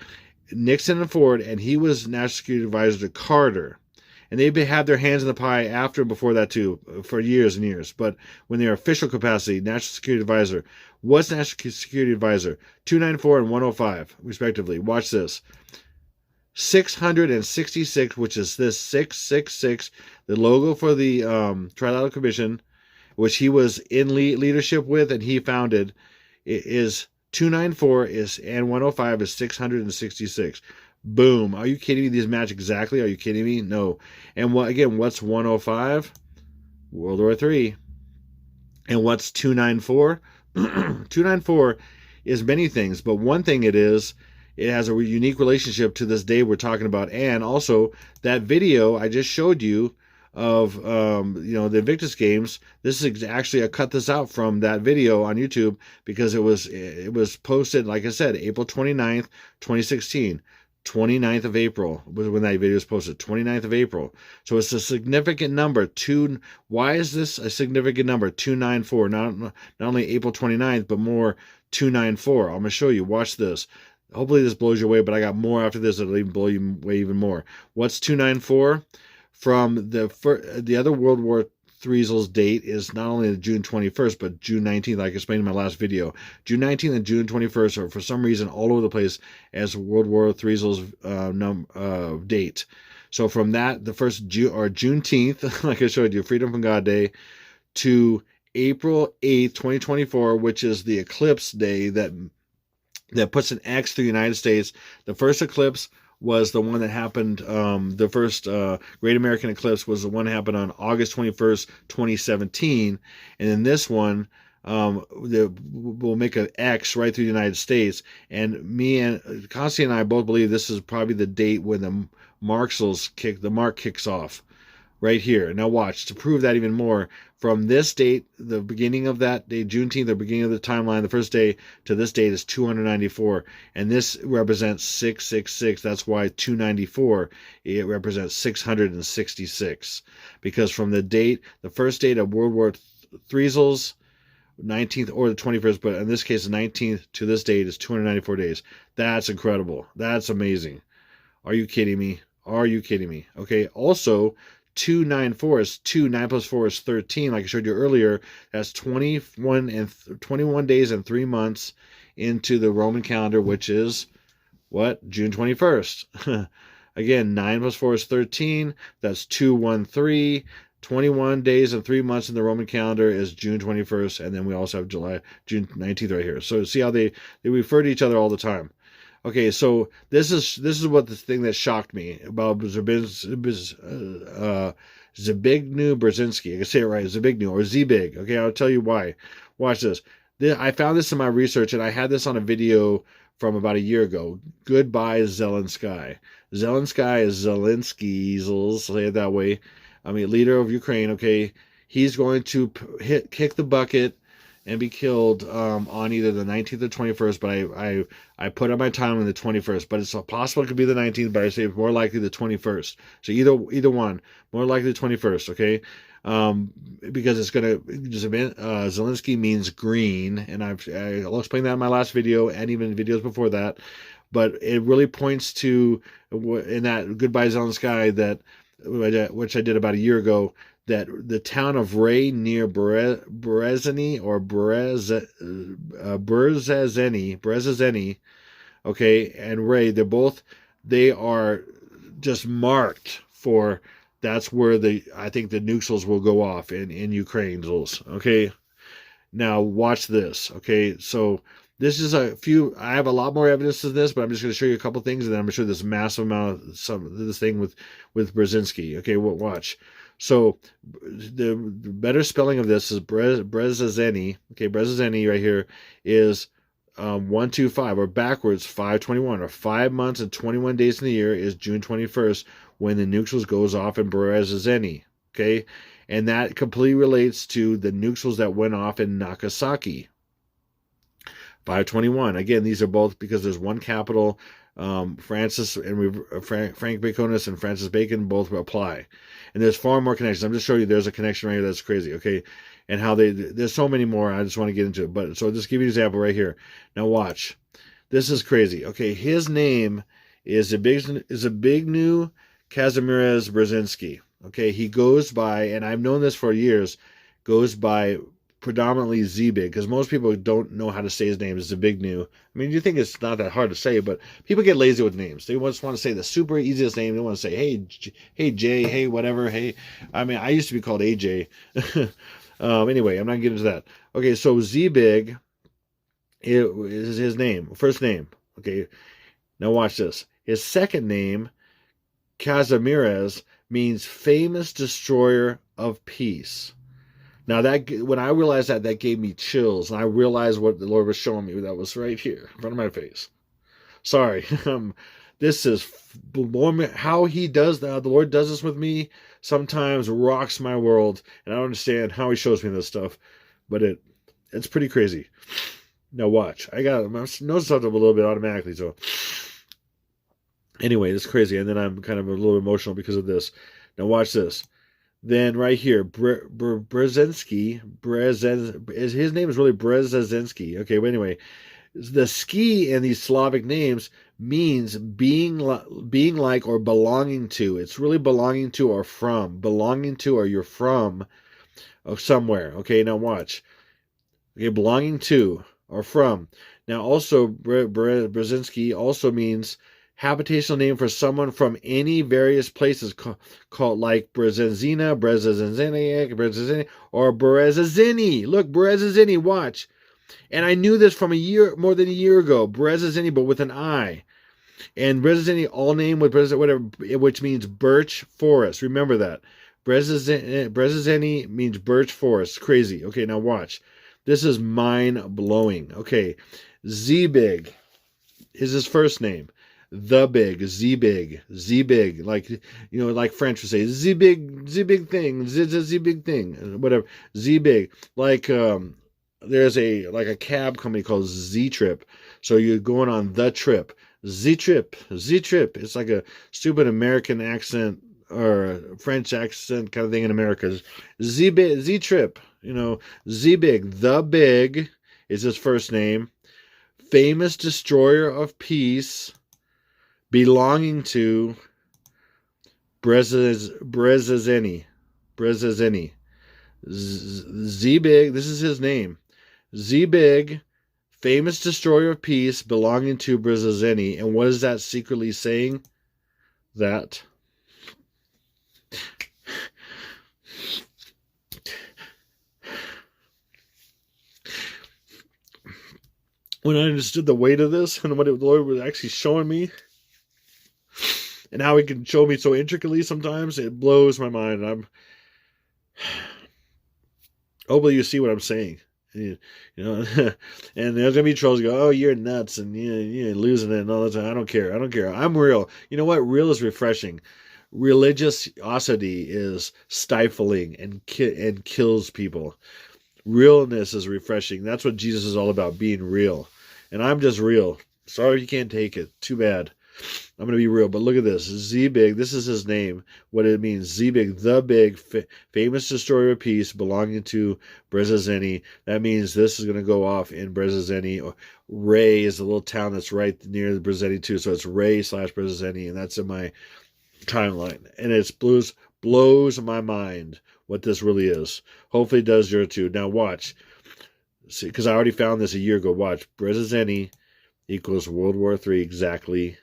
Speaker 1: Nixon and Ford, and he was national security advisor to Carter. And they had their hands in the pie after and before that too, for years and years. But when they're official capacity, national security advisor. What's national security advisor? 294 and 105, respectively. Watch this. 666, which is this 666, the logo for the Trilateral Commission, which he was in leadership with and he founded, is 294 and 105 is 666. Boom. Are you kidding me? These match exactly. Are you kidding me? No. And what's 105? World War III. And what's 294? 294 is many things, but one thing it has a unique relationship to this day we're talking about. And also that video I just showed you of the Invictus games. This is actually, I cut this out from that video on YouTube because it was posted, like I said, April 29th, 2016. 29th of April was when that video was posted. 29th of April. So it's a significant number. Why is this a significant number? 294. Not only April 29th, but more 294. I'm going to show you. Watch this. Hopefully this blows you away, but I got more after this that'll even blow you away even more. What's 294? From the other World War WWlll's date is not only June 21st, but June 19th, like I explained in my last video. June 19th and June 21st are, for some reason, all over the place as World War WWlll's date. So from that, the first Juneteenth, like I showed you, Freedom from God Day, to April 8th, 2024, which is the eclipse day that puts an X through the United States. The first eclipse was the one that happened, the first Great American Eclipse was the one that happened on August 21st, 2017. And then this one will make an X right through the United States. And me and Constantine and I both believe this is probably the date when the mark kicks off. Right here. Now watch, to prove that even more, from this date, the beginning of that day, Juneteenth, the beginning of the timeline, the first day to this date is 294. And this represents 666. That's why 294, it represents 666. Because from the date, the first date of World War WWlll's 19th or the 21st, but in this case, the 19th to this date is 294 days. That's incredible. That's amazing. Are you kidding me? Are you kidding me? Okay, also, 294 is 2, 9 plus 4 is 13, like I showed you earlier. That's 21 days and 3 months into the Roman calendar, which is what? June 21st. Again, 9 plus 4 is 13. That's 213. 21 days and 3 months in the Roman calendar is June 21st, and then we also have June 19th right here. So see how they refer to each other all the time. Okay, so this is what the thing that shocked me about Zbigniew Brzezinski. I can say it right, Zbigniew or Zbig. Okay, I'll tell you why. Watch this. I found this in my research, and I had this on a video from about a year ago. Goodbye, Zelensky. Zelensky is Zelensky's, say it that way. I mean, leader of Ukraine. Okay, he's going to kick the bucket and be killed on either the 19th or 21st, but I put on my time on the 21st, but it's possible it could be the 19th, but I say more likely the 21st. So either one, more likely the 21st, okay? Because it's going to, Zelensky means green, and I'll explain that in my last video and even videos before that, but it really points to, in that Goodbye Zelensky, that, which I did about a year ago, that the town of Ray near Brzezinski or Brzezinski, okay, and Ray, they are just marked for, that's where I think the nukes will go off in Ukraine, okay. Now watch this, okay. So this is I have a lot more evidence to this, but I'm just going to show you a couple things, and then I'm going to show you this massive amount of this thing with Brzezinski. Okay, watch. So the better spelling of this is Brzezinski. Okay, Brzezinski right here is 125, or backwards 521, or 5 months and 21 days in the year is June 21st when the nukes goes off in Brzezinski. Okay, and that completely relates to the nukes that went off in Nagasaki. 521. Again, these are both because there's one capital. Francis and Frank Baconus and Francis Bacon both apply, and there's far more connections. I'm just showing you there's a connection right here that's crazy, okay? And how there's so many more. I just want to get into it, but so I'll just give you an example right here. Now watch, this is crazy. Okay, his name is Zbigniew Kazimierz Brzezinski. Okay, he goes by, and I've known this for years, goes by predominantly Zbig, because most people don't know how to say his name. Is Zbigniew. I mean, you think it's not that hard to say, but people get lazy with names. They just want to say the super easiest name. They want to say, hey Jay, hey whatever, hey. I mean, I used to be called AJ. Anyway, I'm not getting into that. Okay, so Zbig is his name, first name. Okay, now watch this. His second name, Kazimierz, means famous destroyer of peace. Now when I realized that gave me chills, and I realized what the Lord was showing me. That was right here in front of my face. Sorry, this is how He does that. The Lord does this with me. Sometimes rocks my world, and I don't understand how He shows me this stuff, but it's pretty crazy. Now watch. I noticed something a little bit automatically. So anyway, it's crazy, and then I'm kind of a little emotional because of this. Now watch this. Then right here, Brzezinski, his name is really Brzezinski. Okay, but anyway, the ski in these Slavic names means being like or belonging to. It's really belonging to or from. Belonging to or you're from. somewhere. Okay, now watch. Okay, belonging to or from. Now also, Brzezinski also means habitational name for someone from any various places called like Brezenzina, Brezenzini, or Brezenzini. Look, Brezenzini, watch. And I knew this from more than a year ago. Brezenzini, but with an I. And Brezenzini, all name with whatever, which means birch forest. Remember that. Brezenzini means birch forest. Crazy. Okay, now watch. This is mind-blowing. Okay, Z-Big is his first name. The Big, Z-Big, like, like French would say, Z-Big thing, Z-Big thing, whatever, Z-Big. Like, there's a cab company called Z-Trip. So you're going on the trip. Z-Trip. It's like a stupid American accent or French accent kind of thing in America. Z-Trip. Z-Big. The Big is his first name. Famous destroyer of peace, belonging to Brzezinski. Z-Big, this is his name. Z-Big, famous destroyer of peace, belonging to Brzezinski. And what is that secretly saying? That when I understood the weight of this and what the Lord was actually showing me, and how He can show me so intricately sometimes, it blows my mind. Hopefully you see what I'm saying. And there's gonna be trolls go, "Oh, you're nuts," and you're losing it and all that time. I don't care. I'm real. You know what? Real is refreshing. Religiosity is stifling and kills people. Realness is refreshing. That's what Jesus is all about, being real. And I'm just real. Sorry you can't take it. Too bad. I'm going to be real. But look at this. Z-Big, this is his name. What it means. Z-Big, the Big, famous destroyer of peace, belonging to Brzezinski. That means this is going to go off in Brzezinski. Ray is a little town that's right near the Brzezinski too. So it's Ray/Brzezinski. And that's in my timeline. And it blows my mind what this really is. Hopefully it does yours too. Now watch. See, because I already found this a year ago. Watch. Brzezinski equals World War III exactly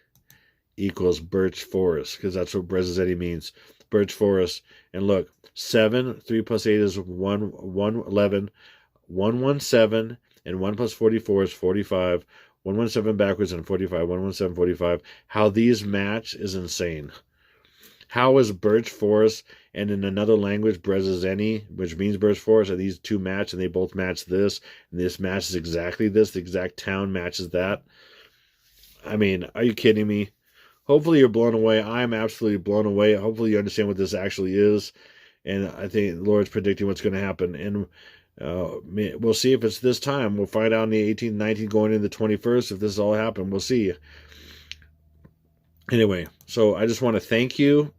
Speaker 1: equals birch forest, because that's what Brzezinski means. Birch forest. And look, 7, 3 plus 8 is 1, 11, 117, and 1 plus 44 is 45. 117 backwards and 45. 117, 45. How these match is insane. How is birch forest and in another language Brzezinski, which means birch forest, and these two match and they both match this, and this matches exactly this, the exact town matches that? I mean, are you kidding me? Hopefully you're blown away. I'm absolutely blown away. Hopefully you understand what this actually is, and I think the Lord's predicting what's going to happen. And we'll see if it's this time. We'll find out in the 18th, 19th, going into the 21st if this all happened. We'll see. Anyway, so I just want to thank you.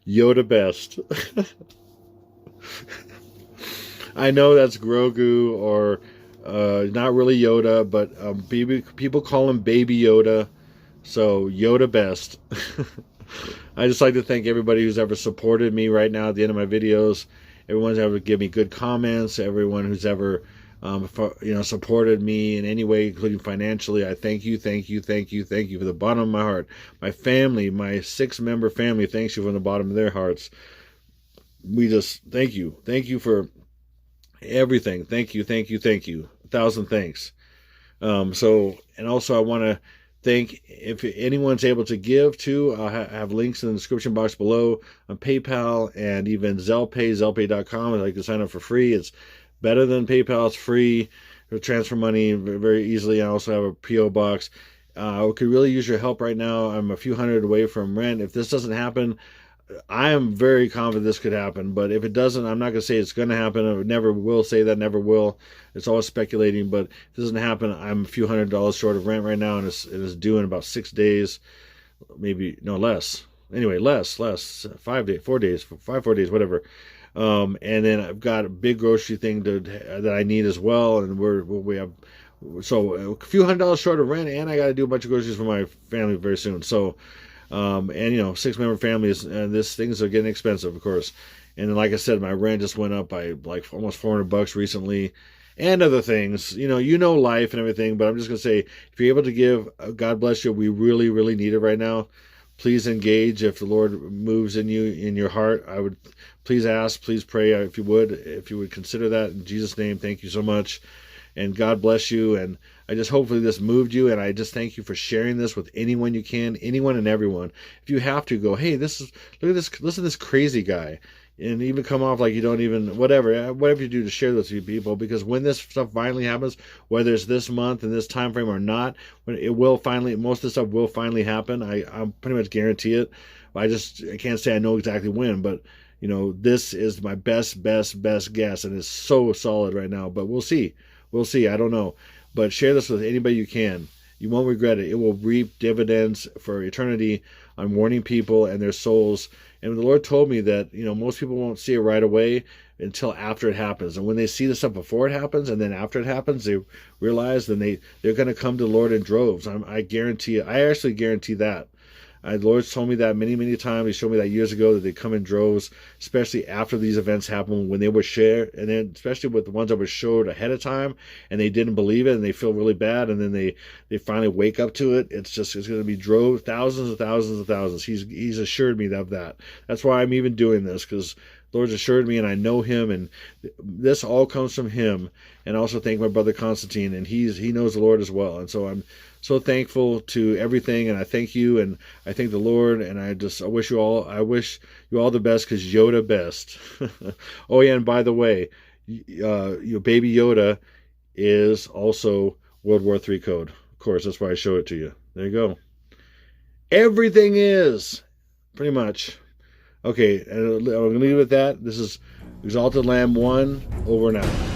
Speaker 1: Yoda best. I know that's Grogu or not really Yoda, but people call him Baby Yoda. So Yoda best. I just like to thank everybody who's ever supported me right now at the end of my videos. Everyone's ever given me good comments. Everyone who's ever supported me in any way, including financially. I thank you from the bottom of my heart. My family, my 6-member family, thanks you from the bottom of their hearts. We just thank you. Thank you for everything. Thank you. 1,000 thanks. And also I want to thank, if anyone's able to give to, I'll have links in the description box below on PayPal and even Zellpay, zellpay.com. I'd like to sign up for free. It's better than PayPal. It's free to transfer money very easily. I also have a P.O. box. I could really use your help right now. I'm a few hundred away from rent. If this doesn't happen, I am very confident this could happen. But if it doesn't, I'm not going to say it's going to happen. I never will say that, never will. It's always speculating. But if it doesn't happen, I'm a few $100s short of rent right now, and it is due in about 6 days. Maybe, no, less. Anyway, less. 5 days, 4 days, 4 days, whatever. And then I've got a big grocery thing that I need as well, and we have so a few $100s short of rent, and I got to do a bunch of groceries for my family very soon. So, and 6-member families, and things are getting expensive, of course. And like I said, my rent just went up by like almost $400 recently, and other things. You know life and everything. But I'm just gonna say, if you're able to give, God bless you. We really, really need it right now. Please engage. If the Lord moves in you, in your heart, I would please ask, please pray, if you would consider that in Jesus' name. Thank you so much, and God bless you. And I just hopefully this moved you, and I just thank you for sharing this with anyone you can, anyone and everyone. If you have to, go, hey, look at this, listen to this crazy guy. And even come off like you don't even, whatever you do to share this with people, because when this stuff finally happens, whether it's this month and this time frame or not, when it will finally, most of the stuff will finally happen. I'm pretty much guarantee it. I can't say I know exactly when, but this is my best guess, and it's so solid right now. But we'll see. I don't know, but share this with anybody you can. You won't regret it. It will reap dividends for eternity on warning people and their souls. And the Lord told me that, most people won't see it right away until after it happens. And when they see the stuff before it happens and then after it happens, they realize then they're going to come to the Lord in droves. I guarantee it. I actually guarantee that. The Lord's told me that many, many times. He showed me that years ago, that they come in droves, especially after these events happen, when they would share, and then especially with the ones that were showed ahead of time and they didn't believe it and they feel really bad, and then they finally wake up to it. It's going to be droves, thousands and thousands and thousands. He's assured me of that. That's why I'm even doing this, because the Lord's assured me, and I know Him, and this all comes from Him. And I also thank my brother Constantine, and he knows the Lord as well. And so I'm so thankful to everything, and I thank you, and I thank the Lord, and I wish you all the best, because Yoda best. Oh yeah, and by the way, your baby Yoda is also World War III code. Of course, that's why I show it to you. There you go. Everything is pretty much. Okay, and I'm going to leave it at that. This is Exalted Lamb 1, over and out.